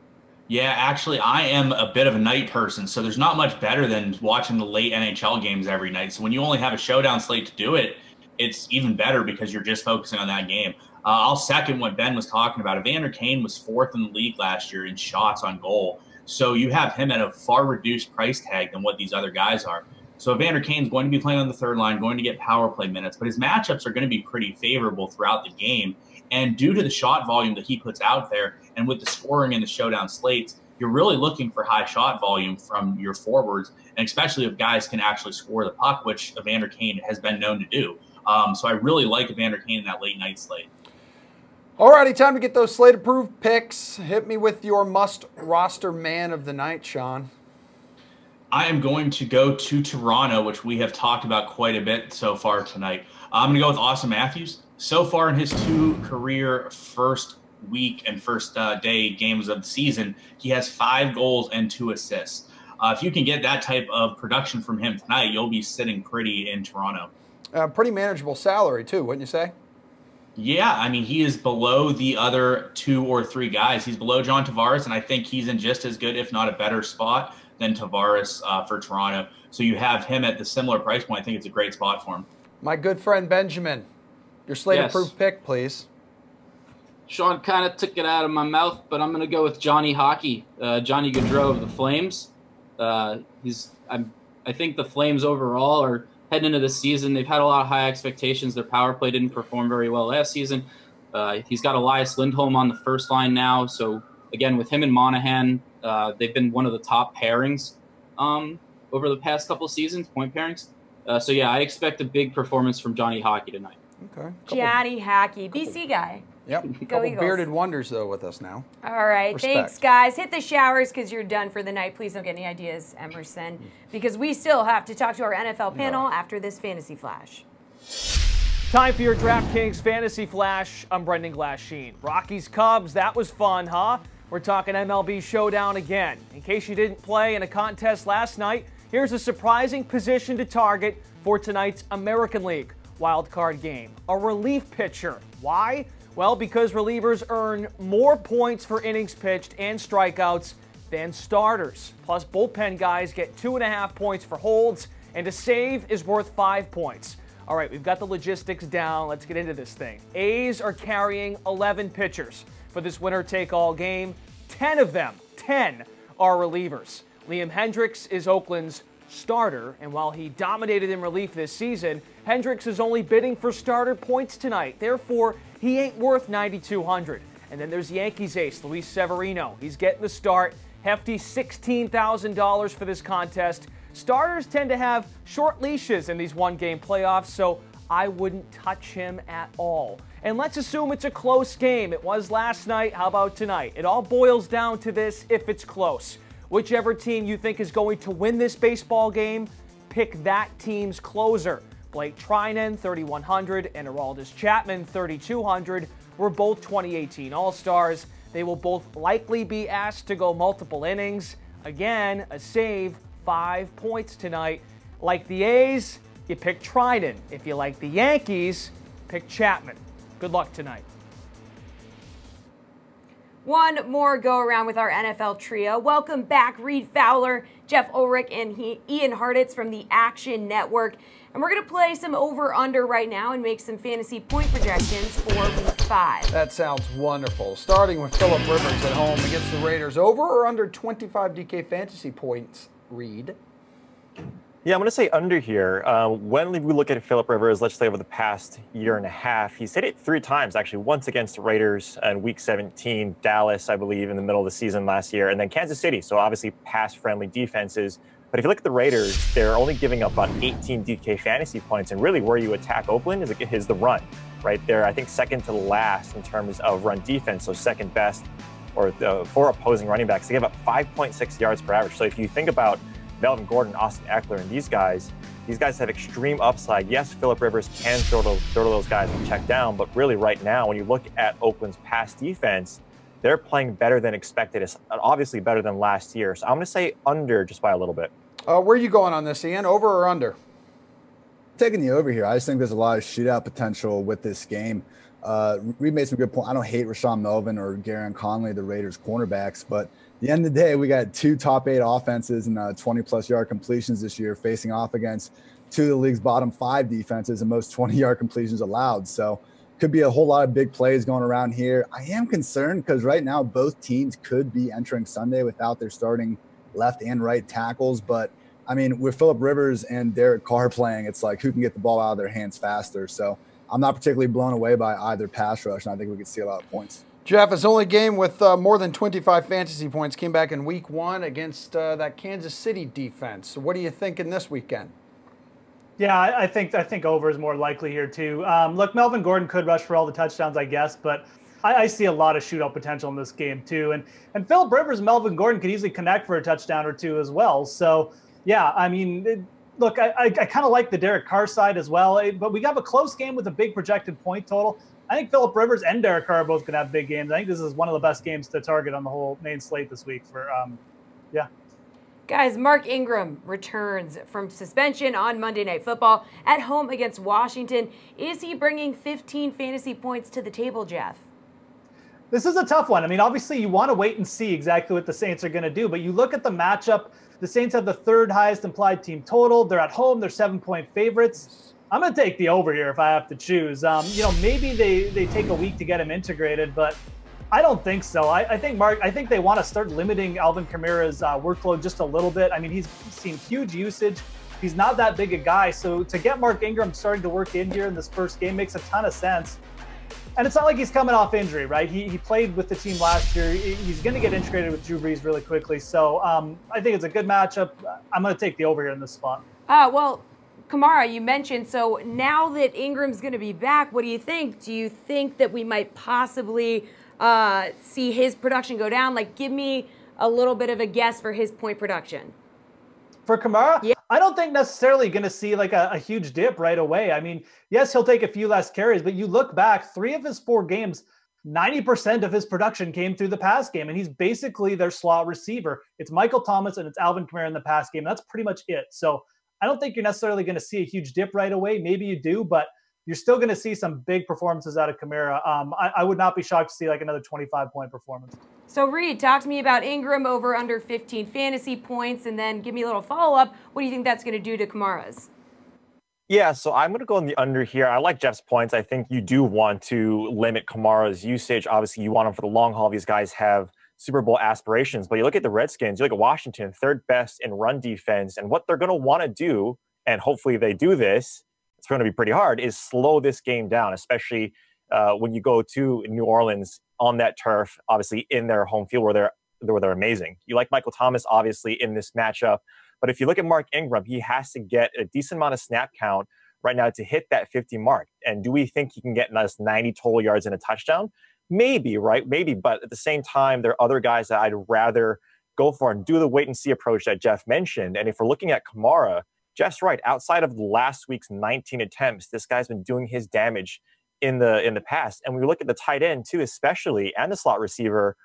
Yeah, actually, I am a bit of a night person, so there's not much better than watching the late NHL games every night. So when you only have a Showdown slate to do it, it's even better because you're just focusing on that game. I'll second what Ben was talking about. Evander Kane was 4th in the league last year in shots on goal. So you have him at a far reduced price tag than what these other guys are. So Evander Kane's going to be playing on the third line, going to get power play minutes, but his matchups are going to be pretty favorable throughout the game. And due to the shot volume that he puts out there, and with the scoring in the Showdown slates, you're really looking for high shot volume from your forwards, and especially if guys can actually score the puck, which Evander Kane has been known to do. So I really like Evander Kane in that late night slate. Alrighty, time to get those slate-approved picks. Hit me with your must-roster man of the night, Sean. I am going to go to Toronto, which we have talked about quite a bit so far tonight. I'm going to go with Austin Matthews. So far in his 2 career first week and first day games of the season, he has 5 goals and 2 assists. If you can get that type of production from him tonight, you'll be sitting pretty in Toronto. Pretty manageable salary, too, wouldn't you say? Yeah, I mean, he is below the other 2 or 3 guys. He's below John Tavares, and I think he's in just as good, if not a better spot than Tavares for Toronto. So you have him at the similar price point. I think it's a great spot for him. My good friend Benjamin, your slate-approved pick, please. Sean kind of took it out of my mouth, but I'm going to go with Johnny Hockey, Johnny Gaudreau of the Flames. I think the Flames overall are heading into the season. They've had a lot of high expectations. Their power play didn't perform very well last season. He's got Elias Lindholm on the first line now. So, again, with him and Monahan, they've been one of the top pairings over the past couple seasons, point pairings. So, yeah, I expect a big performance from Johnny Hockey tonight. Okay. Johnny Hockey, BC guy. Yep. Couple bearded wonders, though, with us now. All right. Respect. Thanks, guys. Hit the showers because you're done for the night. Please don't get any ideas, Emerson, because we still have to talk to our NFL panel after this Fantasy Flash. Time for your DraftKings Fantasy Flash. I'm Brendan Glasheen. Rockies Cubs, that was fun, huh? We're talking MLB Showdown again. In case you didn't play in a contest last night, here's a surprising position to target for tonight's American League wildcard game. A relief pitcher. Why? Well, because relievers earn more points for innings pitched and strikeouts than starters. Plus, bullpen guys get 2.5 points for holds, and a save is worth 5 points. All right, we've got the logistics down. Let's get into this thing. A's are carrying 11 pitchers for this winner-take-all game. 10 of them, 10, are relievers. Liam Hendriks is Oakland's starter, and while he dominated in relief this season, Hendriks is only bidding for starter points tonight. Therefore, he ain't worth $9,200. And then there's Yankees ace, Luis Severino. He's getting the start. Hefty $16,000 for this contest. Starters tend to have short leashes in these one-game playoffs, so I wouldn't touch him at all. And let's assume it's a close game. It was last night. How about tonight? It all boils down to this: if it's close. Whichever team you think is going to win this baseball game, pick that team's closer. Blake Trinan, 3,100, and Aroldis Chapman, 3,200, were both 2018 All-Stars. They will both likely be asked to go multiple innings. Again, a save, 5 points tonight. Like the A's, you pick Trinan. If you like the Yankees, pick Chapman. Good luck tonight. One more go-around with our NFL trio. Welcome back, Reed Fowler, Jeff Ulrich, and Ian Hartitz from the Action Network. And we're going to play some over-under right now and make some fantasy point projections for Week 5. That sounds wonderful. Starting with Phillip Rivers at home against the Raiders. Over or under 25 DK fantasy points, Reed? Yeah, I'm going to say under here. When we look at Phillip Rivers, let's say over the past year and a half, he's hit it 3 times, actually. Once against the Raiders in Week 17, Dallas, I believe, in the middle of the season last year, and then Kansas City. So obviously pass-friendly defenses. But if you look at the Raiders, they're only giving up about 18 DK fantasy points. And really where you attack Oakland is the run, right? They're, I think, second to last in terms of run defense, so second best or for opposing running backs. They give up 5.6 yards per average. So if you think about Melvin Gordon, Austin Eckler, and these guys have extreme upside. Yes, Phillip Rivers can throw to those guys and check down, but really right now, when you look at Oakland's pass defense, they're playing better than expected. It's obviously better than last year. So I'm going to say under just by a little bit. Where are you going on this, Ian? Over or under? Taking the over here. I just think there's a lot of shootout potential with this game. Reed made some good points. I don't hate Rashawn Melvin or Garron Conley, the Raiders cornerbacks, but at the end of the day, we got 2 top 8 offenses and 20-plus yard completions this year facing off against 2 of the league's bottom 5 defenses and most 20-yard completions allowed. So could be a whole lot of big plays going around here. I am concerned because right now both teams could be entering Sunday without their starting left and right tackles. But, I mean, with Phillip Rivers and Derek Carr playing, it's like who can get the ball out of their hands faster. So I'm not particularly blown away by either pass rush, and I think we could see a lot of points. Jeff, his only game with more than 25 fantasy points came back in week 1 against that Kansas City defense. So what are you thinking this weekend? Yeah, I think over is more likely here too. Look, Melvin Gordon could rush for all the touchdowns, I guess, but I see a lot of shootout potential in this game too. And Phillip Rivers, Melvin Gordon could easily connect for a touchdown or 2 as well. So yeah, I mean, look, I kind of like the Derek Carr side as well, but we have a close game with a big projected point total. I think Phillip Rivers and Derek Carr are both going to have big games. I think this is one of the best games to target on the whole main slate this week for, yeah. Guys, Mark Ingram returns from suspension on Monday Night Football at home against Washington. Is he bringing 15 fantasy points to the table, Jeff? This is a tough one. I mean, obviously you want to wait and see exactly what the Saints are going to do, but you look at the matchup, the Saints have the 3rd highest implied team total. They're at home. They're 7-point favorites. I'm going to take the over here if I have to choose. Maybe they take a week to get him integrated, but I don't think so. I think they want to start limiting Alvin Kamara's workload just a little bit. I mean, he's seen huge usage. He's not that big a guy. So to get Mark Ingram starting to work in here in this first game makes a ton of sense. And it's not like he's coming off injury, right? He played with the team last year. He's going to get integrated with Drew Brees really quickly. So I think it's a good matchup. I'm going to take the over here in this spot. Well, Kamara, you mentioned, so now that Ingram's going to be back, what do you think? Do you think that we might possibly see his production go down? Like, give me a little bit of a guess for his point production. For Kamara? Yeah. I don't think necessarily going to see like a huge dip right away. I mean, yes, he'll take a few less carries, but you look back, 3 of his 4 games, 90% of his production came through the pass game, and he's basically their slot receiver. It's Michael Thomas and it's Alvin Kamara in the pass game. That's pretty much it. So I don't think you're necessarily going to see a huge dip right away. Maybe you do, but you're still going to see some big performances out of Kamara. I would not be shocked to see like another 25-point performance. So, Reed, talk to me about Ingram over under 15 fantasy points, and then give me a little follow-up. What do you think that's going to do to Kamara's? Yeah, so I'm going to go on the under here. I like Jeff's points. I think you do want to limit Kamara's usage. Obviously, you want him for the long haul. These guys have Super Bowl aspirations. But you look at the Redskins, you look at Washington, 3rd best in run defense. And what they're going to want to do, and hopefully they do this, it's going to be pretty hard, is slow this game down, especially when you go to New Orleans on that turf, obviously in their home field where they're amazing. You like Michael Thomas, obviously, in this matchup. But if you look at Mark Ingram, he has to get a decent amount of snap count right now to hit that 50 mark. And do we think he can get us 90 total yards and a touchdown? Maybe, right? Maybe. But at the same time, there are other guys that I'd rather go for and do the wait and see approach that Jeff mentioned. And if we're looking at Kamara, Jeff's right. Outside of last week's 19 attempts, this guy's been doing his damage in the past. And when we look at the tight end too, especially, and the slot receiver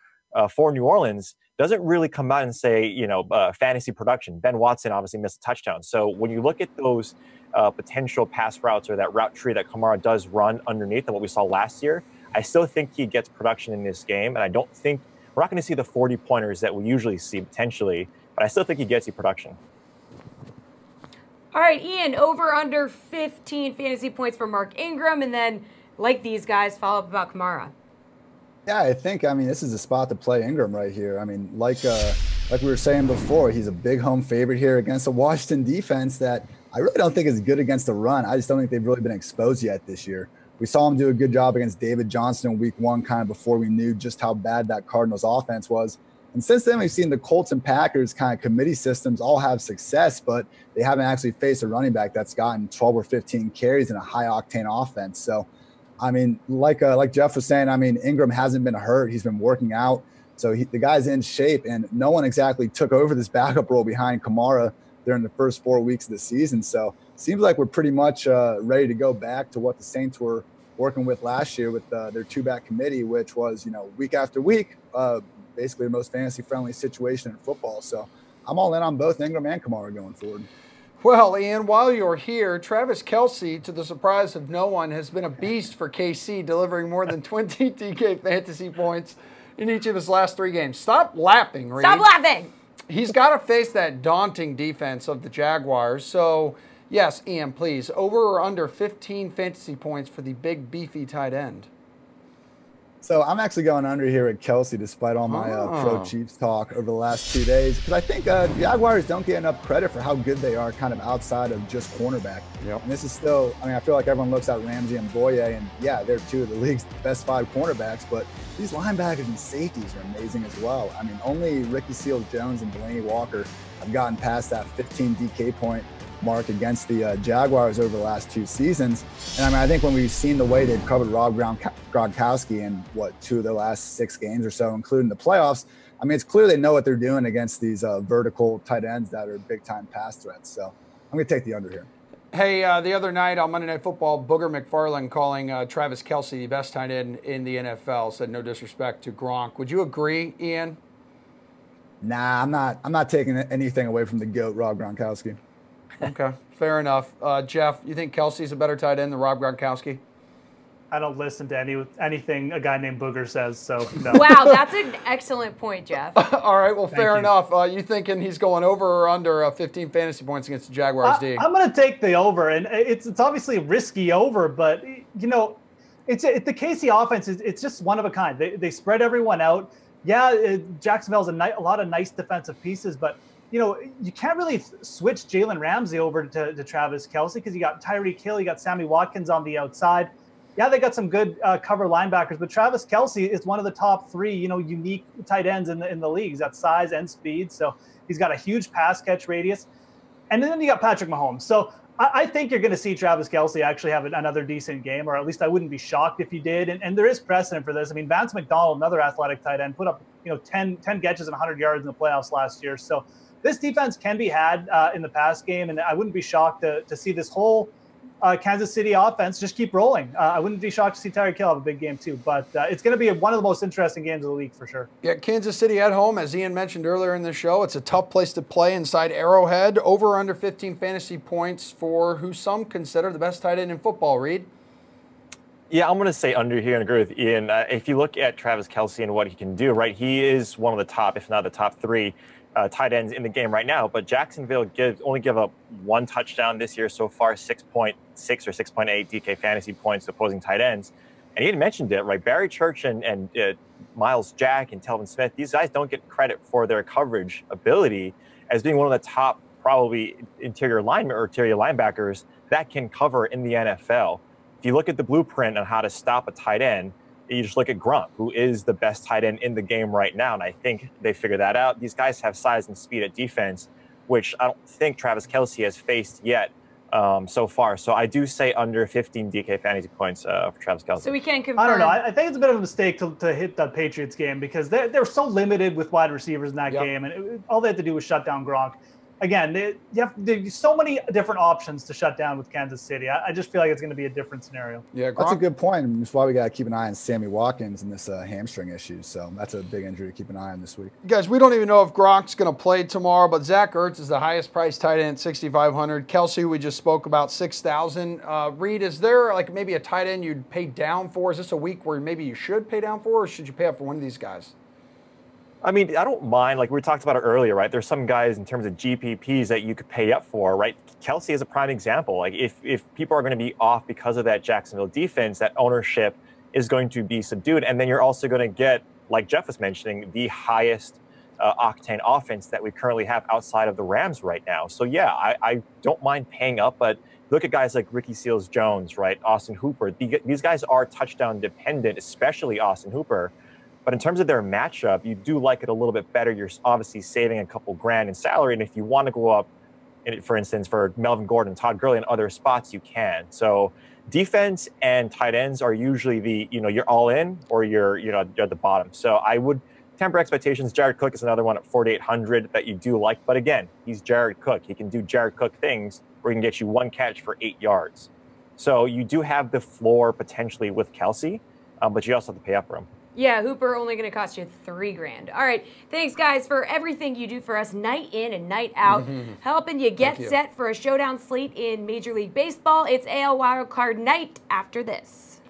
for New Orleans, doesn't really come out and say, fantasy production. Ben Watson obviously missed a touchdown. So when you look at those potential pass routes or that route tree that Kamara does run underneath and what we saw last year, I still think he gets production in this game. And I don't think we're not going to see the 40-pointers that we usually see potentially, but I still think he gets you production. All right, Ian, over under 15 fantasy points for Mark Ingram, and then, like these guys, follow up about Kamara. Yeah, I think, this is a spot to play Ingram right here. Like we were saying before, he's a big home favorite here against a Washington defense that I really don't think is good against the run. I just don't think they've really been exposed yet this year. We saw him do a good job against David Johnson in week 1, kind of before we knew just how bad that Cardinals offense was. And since then, we've seen the Colts and Packers kind of committee systems all have success, but they haven't actually faced a running back that's gotten 12 or 15 carries in a high-octane offense. So, like Jeff was saying, Ingram hasn't been hurt. He's been working out. So the guy's in shape, and no one exactly took over this backup role behind Kamara during the first 4 weeks of the season. So it seems like we're pretty much ready to go back to what the Saints were working with last year with their two-back committee, which was, week after week, basically the most fantasy-friendly situation in football. So I'm all in on both Ingram and Kamara going forward. Well, Ian, while you're here, Travis Kelce, to the surprise of no one, has been a beast for KC, delivering more than 20 DK fantasy points in each of his last 3 games. Stop laughing, Reed. Stop laughing. He's got to face that daunting defense of the Jaguars. So, yes, Ian, please, over or under 15 fantasy points for the big, beefy tight end? So I'm actually going under here at Kelce, despite all my pro Chiefs talk over the last 2 days, because I think Jaguars don't get enough credit for how good they are kind of outside of just cornerback. Yep. And this is still, I feel like everyone looks at Ramsey and Boye, and yeah, they're 2 of the league's best 5 cornerbacks, but these linebackers and safeties are amazing as well. Only Ricky Seals-Jones and Delaney Walker have gotten past that 15 DK point mark against the Jaguars over the last 2 seasons. And I think when we've seen the way they've covered Rob Gronkowski in 2 of the last 6 games or so, including the playoffs, it's clear they know what they're doing against these vertical tight ends that are big time pass threats. So I'm going to take the under here. Hey, the other night on Monday Night Football, Booger McFarland calling Travis Kelce the best tight end in the NFL, said no disrespect to Gronk. Would you agree, Ian? Nah, I'm not taking anything away from the GOAT, Rob Gronkowski. Okay, fair enough. Jeff, you think Kelsey's a better tight end than Rob Gronkowski? I don't listen to anything a guy named Booger says, so no. Wow, that's an excellent point, Jeff. All right, well, fair enough. You thinking he's going over or under 15 fantasy points against the Jaguars D? I'm going to take the over, and it's obviously a risky over, but, it's the KC offense, it's just one of a kind. They spread everyone out. Yeah, Jacksonville's a lot of nice defensive pieces, but you can't really switch Jalen Ramsey over to Travis Kelce because you got Tyreek Hill, you got Sammy Watkins on the outside. Yeah, they got some good cover linebackers, but Travis Kelce is one of the top 3, unique tight ends in the league. He's got size and speed, so he's got a huge pass catch radius. And then you got Patrick Mahomes. So I think you're going to see Travis Kelce actually have another decent game, or at least I wouldn't be shocked if he did. And there is precedent for this. Vance McDonald, another athletic tight end, put up 10 catches and 100 yards in the playoffs last year. So this defense can be had in the pass game, and I wouldn't be shocked to see this whole Kansas City offense just keep rolling. I wouldn't be shocked to see Tyreek Hill have a big game too, but it's going to be one of the most interesting games of the league for sure. Yeah, Kansas City at home, as Ian mentioned earlier in the show, it's a tough place to play inside Arrowhead. Over or under 15 fantasy points for who some consider the best tight end in football, Reed? Yeah, I'm going to say under here and agree with Ian. If you look at Travis Kelce and what he can do, right, he is one of the top, if not the top 3 tight ends in the game right now, but Jacksonville only give up 1 touchdown this year so far, 6.6 or 6.8 DK fantasy points to opposing tight ends. And Ian mentioned it, right? Barry Church and Miles Jack and Telvin Smith, these guys don't get credit for their coverage ability as being one of the top probably interior linemen or interior linebackers that can cover in the NFL. If you look at the blueprint on how to stop a tight end, you just look at Gronk, who is the best tight end in the game right now, and I think they figured that out. These guys have size and speed at defense, which I don't think Travis Kelce has faced yet so far. So I do say under 15 DK fantasy points for Travis Kelce. So we can't confirm. I don't know. I think it's a bit of a mistake to hit the Patriots game because they're so limited with wide receivers in that game, and all they had to do was shut down Gronk. Again, there's so many different options to shut down with Kansas City. I just feel like it's going to be a different scenario. Yeah, that's a good point. That's why we got to keep an eye on Sammy Watkins and this hamstring issue. So that's a big injury to keep an eye on this week. Guys, we don't even know if Gronk's going to play tomorrow, but Zach Ertz is the highest priced tight end at 6,500. Kelce, we just spoke about 6,000. Reed, is there maybe a tight end you'd pay down for? Is this a week where maybe you should pay down for, or should you pay up for one of these guys? I don't mind. Like we talked about it earlier, right? There's some guys in terms of GPPs that you could pay up for, right? Kelce is a prime example. Like if people are going to be off because of that Jacksonville defense, that ownership is going to be subdued. And then you're also going to get, like Jeff was mentioning, the highest octane offense that we currently have outside of the Rams right now. So yeah, I don't mind paying up, but look at guys like Ricky Seals-Jones, right? Austin Hooper. These guys are touchdown dependent, especially Austin Hooper. But in terms of their matchup, you do like it a little bit better. You're obviously saving a couple grand in salary. And if you want to go up, for instance, for Melvin Gordon, Todd Gurley, and other spots, you can. So defense and tight ends are usually you're all in or you're at the bottom. So I would temper expectations. Jared Cook is another one at 4,800 that you do like. But again, he's Jared Cook. He can do Jared Cook things where he can get you one catch for 8 yards. So you do have the floor potentially with Kelce, but you also have to pay up for him. Yeah, Hooper only going to cost you $3,000. All right, thanks guys for everything you do for us night in and night out, helping you get set for a showdown slate in Major League Baseball. It's AL Wildcard night after this.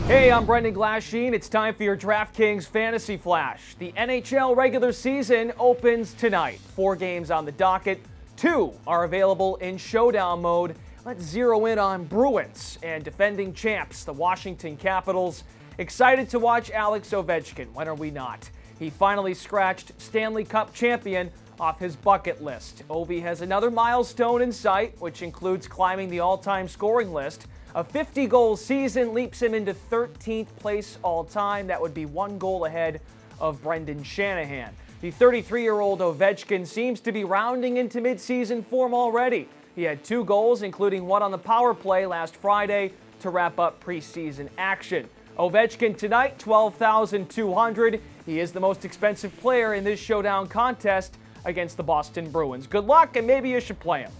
Hey, I'm Brendan Glasheen. It's time for your DraftKings Fantasy Flash. The NHL regular season opens tonight. 4 games on the docket. 2 are available in Showdown mode. Let's zero in on Bruins and defending champs, the Washington Capitals. Excited to watch Alex Ovechkin. When are we not? He finally scratched Stanley Cup champion off his bucket list. Ovi has another milestone in sight, which includes climbing the all-time scoring list. A 50-goal season leaps him into 13th place all-time. That would be 1 goal ahead of Brendan Shanahan. The 33-year-old Ovechkin seems to be rounding into midseason form already. He had 2 goals, including 1 on the power play last Friday to wrap up preseason action. Ovechkin tonight, $12,200. He is the most expensive player in this showdown contest against the Boston Bruins. Good luck, and maybe you should play him.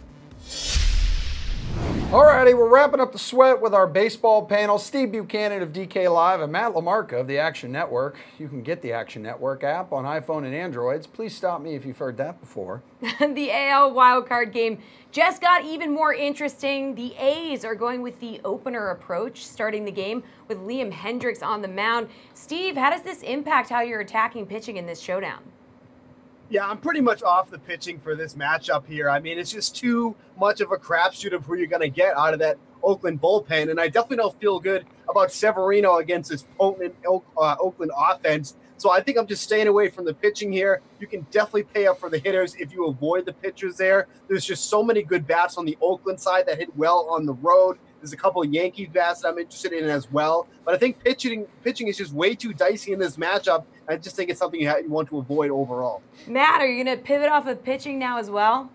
Alrighty, we're wrapping up the sweat with our baseball panel. Steve Buchanan of DK Live and Matt LaMarca of the Action Network. You can get the Action Network app on iPhone and Androids. Please stop me if you've heard that before. The AL wildcard game just got even more interesting. The A's are going with the opener approach, starting the game with Liam Hendriks on the mound. Steve, how does this impact how you're attacking pitching in this showdown? Yeah, I'm pretty much off the pitching for this matchup here. I mean, it's just too much of a crapshoot of who you're going to get out of that Oakland bullpen, and I definitely don't feel good about Severino against this potent Oakland offense. So I think I'm just staying away from the pitching here. You can definitely pay up for the hitters if you avoid the pitchers there. There's just so many good bats on the Oakland side that hit well on the road. There's a couple of Yankees bats that I'm interested in as well. But I think pitching is just way too dicey in this matchup. I just think it's something you want to avoid overall. Matt, are you going to pivot off of pitching now as well?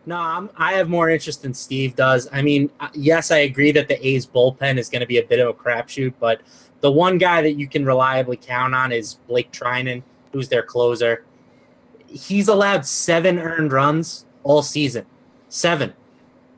No, I have more interest than Steve does. I mean, yes, I agree that the A's bullpen is going to be a bit of a crapshoot, but the one guy that you can reliably count on is Blake Trinan, who's their closer. He's allowed 7 earned runs all season. 7.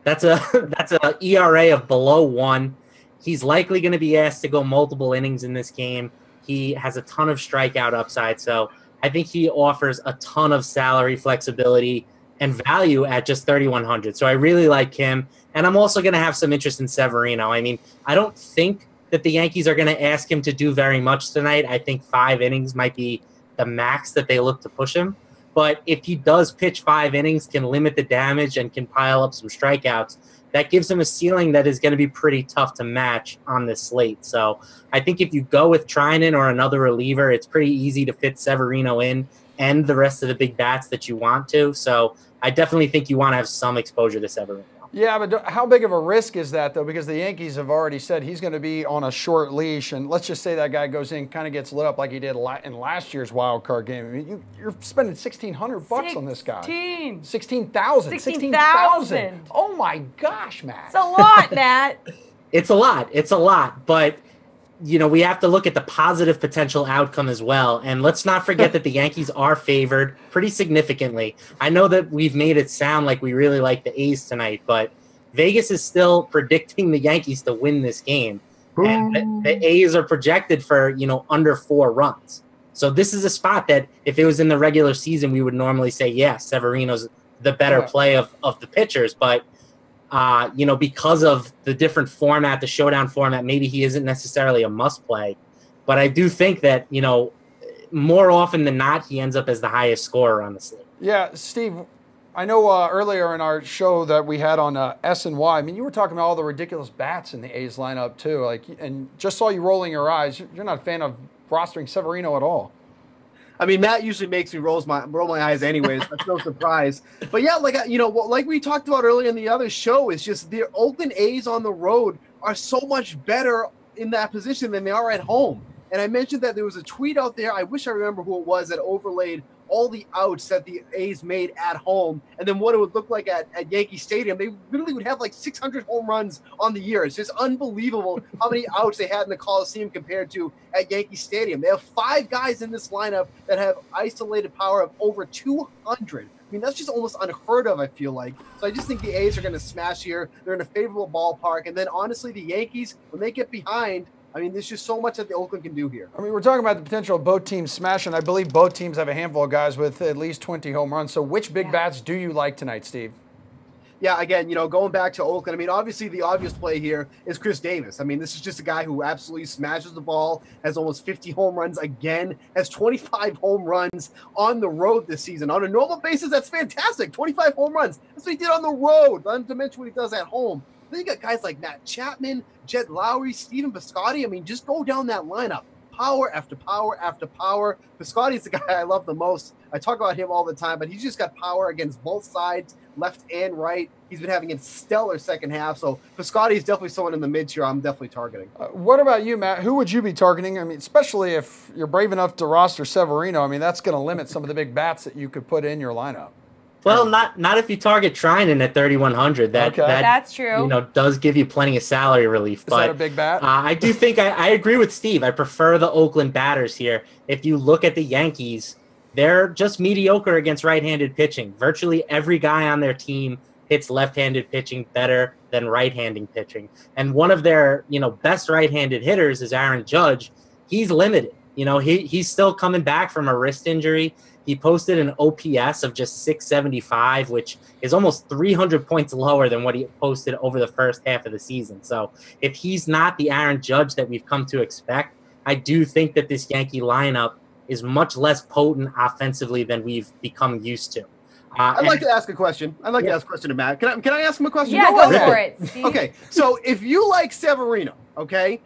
That's a ERA of below 1. He's likely going to be asked to go multiple innings in this game. He has a ton of strikeout upside, so I think he offers a ton of salary flexibility and value at just $3,100. So I really like him, and I'm also going to have some interest in Severino. I mean, I don't think that the Yankees are going to ask him to do very much tonight. I think 5 innings might be the max that they look to push him. But if he does pitch 5 innings, can limit the damage, and can pile up some strikeouts, that gives him a ceiling that is going to be pretty tough to match on this slate. So I think if you go with Trinan or another reliever, it's pretty easy to fit Severino in and the rest of the big bats that you want to. So I definitely think you want to have some exposure to Severino. Yeah, but how big of a risk is that, though? Because the Yankees have already said he's going to be on a short leash. And let's just say that guy goes in, kind of gets lit up like he did in last year's wild card game. I mean, you're spending $1,600 on this guy. 16,000. 16,000. Oh, my gosh, Matt. It's a lot, Matt. It's a lot. It's a lot. But, you know, we have to look at the positive potential outcome as well. And let's not forget that the Yankees are favored pretty significantly. I know that we've made it sound like we really like the A's tonight, but Vegas is still predicting the Yankees to win this game. And the A's are projected for, under 4 runs. So this is a spot that if it was in the regular season, we would normally say, yeah, Severino's the better play of the pitchers. But because of the different format, the showdown format, maybe he isn't necessarily a must play. But I do think that, more often than not, he ends up as the highest scorer on the slate. Yeah, Steve, I know earlier in our show that we had on S&Y, I mean, you were talking about all the ridiculous bats in the A's lineup too. And just saw you rolling your eyes. You're not a fan of rostering Severino at all. I mean, Matt usually makes me roll my eyes anyways. That's no surprise. But yeah, like we talked about earlier in the other show, it's just the Oakland A's on the road are so much better in that position than they are at home. And I mentioned that there was a tweet out there. I wish I remember who it was that overlaid all the outs that the A's made at home and then what it would look like at Yankee Stadium, they literally would have like 600 home runs on the year. It's just unbelievable how many outs they had in the Coliseum compared to at Yankee Stadium. They have 5 guys in this lineup that have isolated power of over 200. I mean, that's just almost unheard of, I feel like. So I just think the A's are going to smash here. They're in a favorable ballpark. And then, honestly, the Yankees, when they get behind, I mean, there's just so much that the Oakland can do here. I mean, we're talking about the potential of both teams smashing. I believe both teams have a handful of guys with at least 20 home runs. So which big bats do you like tonight, Steve? Yeah, again, going back to Oakland, I mean, obviously the obvious play here is Chris Davis. I mean, this is just a guy who absolutely smashes the ball, has almost 50 home runs again, has 25 home runs on the road this season. On a normal basis, that's fantastic. 25 home runs. That's what he did on the road, not to mention what he does at home. Then you got guys like Matt Chapman, Jed Lowry, Steven Piscotty. I mean, just go down that lineup. Power after power after power. Piscotty's the guy I love the most. I talk about him all the time, but he's just got power against both sides, left and right. He's been having a stellar second half. So Piscotty is definitely someone in the mid-tier I'm definitely targeting. What about you, Matt? Who would you be targeting? I mean, especially if you're brave enough to roster Severino. I mean, that's going to limit some of the big bats that you could put in your lineup. Well, not if you target Trinan at 3,100. That's true. Does give you plenty of salary relief. Is that a big bat? I do think I agree with Steve. I prefer the Oakland batters here. If you look at the Yankees, they're just mediocre against right-handed pitching. Virtually every guy on their team hits left-handed pitching better than right-handed pitching. And one of their best right-handed hitters is Aaron Judge. He's limited. He's still coming back from a wrist injury. He posted an OPS of just 675, which is almost 300 points lower than what he posted over the first half of the season. So if he's not the Aaron Judge that we've come to expect, I do think that this Yankee lineup is much less potent offensively than we've become used to. I'd like to ask a question. I'd like to ask a question to Matt. Can I ask him a question? Yeah, go for it, Steve. Okay, so if you like Severino, okay,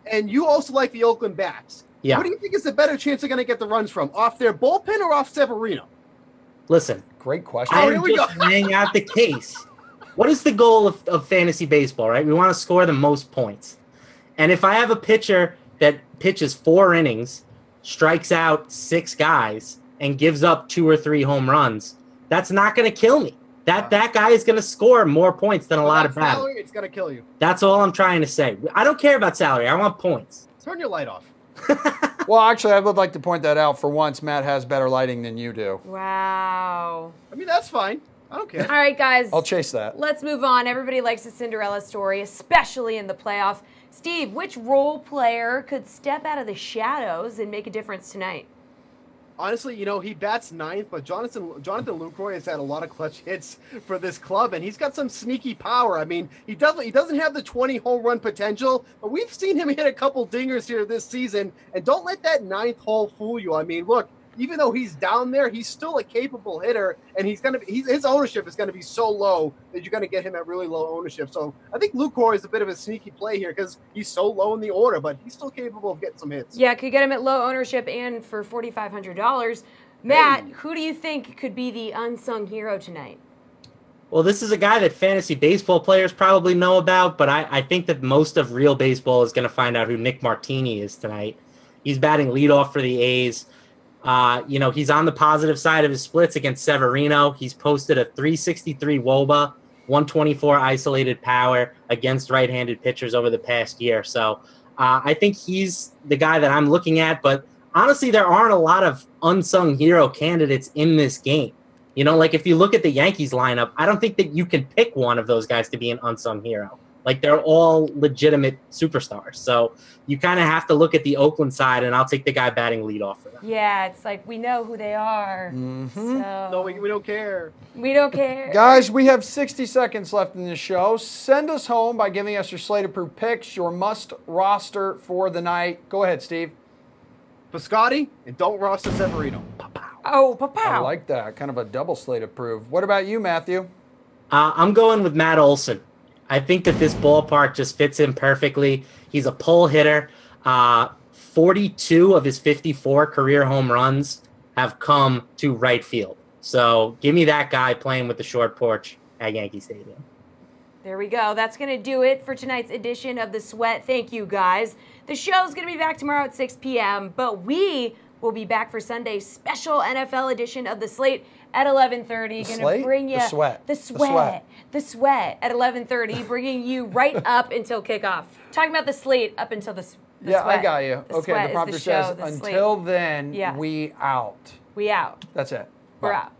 and you also like the Oakland bats, what do you think is the better chance they're going to get the runs from? Off their bullpen or off Severino? Listen. Great question. I'm just laying out the case. What is the goal of fantasy baseball, right? We want to score the most points. And if I have a pitcher that pitches 4 innings, strikes out 6 guys, and gives up 2 or 3 home runs, that's not going to kill me. That guy is going to score more points than a lot of batters. Salary, it's going to kill you. That's all I'm trying to say. I don't care about salary. I want points. Turn your light off. Well, actually, I would like to point that out. For once, Matt has better lighting than you do. Wow. I mean, that's fine. I don't care. All right, guys. I'll chase that. Let's move on. Everybody likes a Cinderella story, especially in the playoffs. Steve, which role player could step out of the shadows and make a difference tonight? Honestly, he bats 9th, but Jonathan Lucroy has had a lot of clutch hits for this club, and he's got some sneaky power. I mean, he doesn't have the 20 home run potential, but we've seen him hit a couple dingers here this season, and don't let that 9th hole fool you. I mean, look, even though he's down there, he's still a capable hitter, and his ownership is going to be so low that you're going to get him at really low ownership. So I think Lucroy is a bit of a sneaky play here because he's so low in the order, but he's still capable of getting some hits. Yeah, could get him at low ownership and for $4,500. Matt, who do you think could be the unsung hero tonight? Well, this is a guy that fantasy baseball players probably know about, but I think that most of real baseball is going to find out who Nick Martini is tonight. He's batting leadoff for the A's. He's on the positive side of his splits against Severino. He's posted a 363 WOBA, 124 isolated power against right-handed pitchers over the past year. So I think he's the guy that I'm looking at. But honestly, there aren't a lot of unsung hero candidates in this game. Like if you look at the Yankees lineup, I don't think that you can pick one of those guys to be an unsung hero. Like they're all legitimate superstars. So you kind of have to look at the Oakland side, and I'll take the guy batting leadoff for them. Yeah, it's like we know who they are. Mm-hmm. So. No, we don't care. We don't care. Guys, we have 60 seconds left in this show. Send us home by giving us your slate-approved picks, your must roster for the night. Go ahead, Steve. Piscotty, and don't roster Severino. Oh, pow. I like that. Kind of a double slate-approved. What about you, Matthew? I'm going with Matt Olson. I think that this ballpark just fits him perfectly. He's a pull hitter. 42 of his 54 career home runs have come to right field. So give me that guy playing with the short porch at Yankee Stadium. There we go. That's going to do it for tonight's edition of The Sweat. Thank you, guys. The show's going to be back tomorrow at 6 p.m., but we We'll be back for Sunday's special NFL edition of the Slate at 11:30. Going to bring you the sweat at 11:30, bringing you right up until kickoff. Talking about the Slate up until the yeah, sweat. I got you. Okay, the prompter says until then, we out. We out. That's it. We're Bye. out.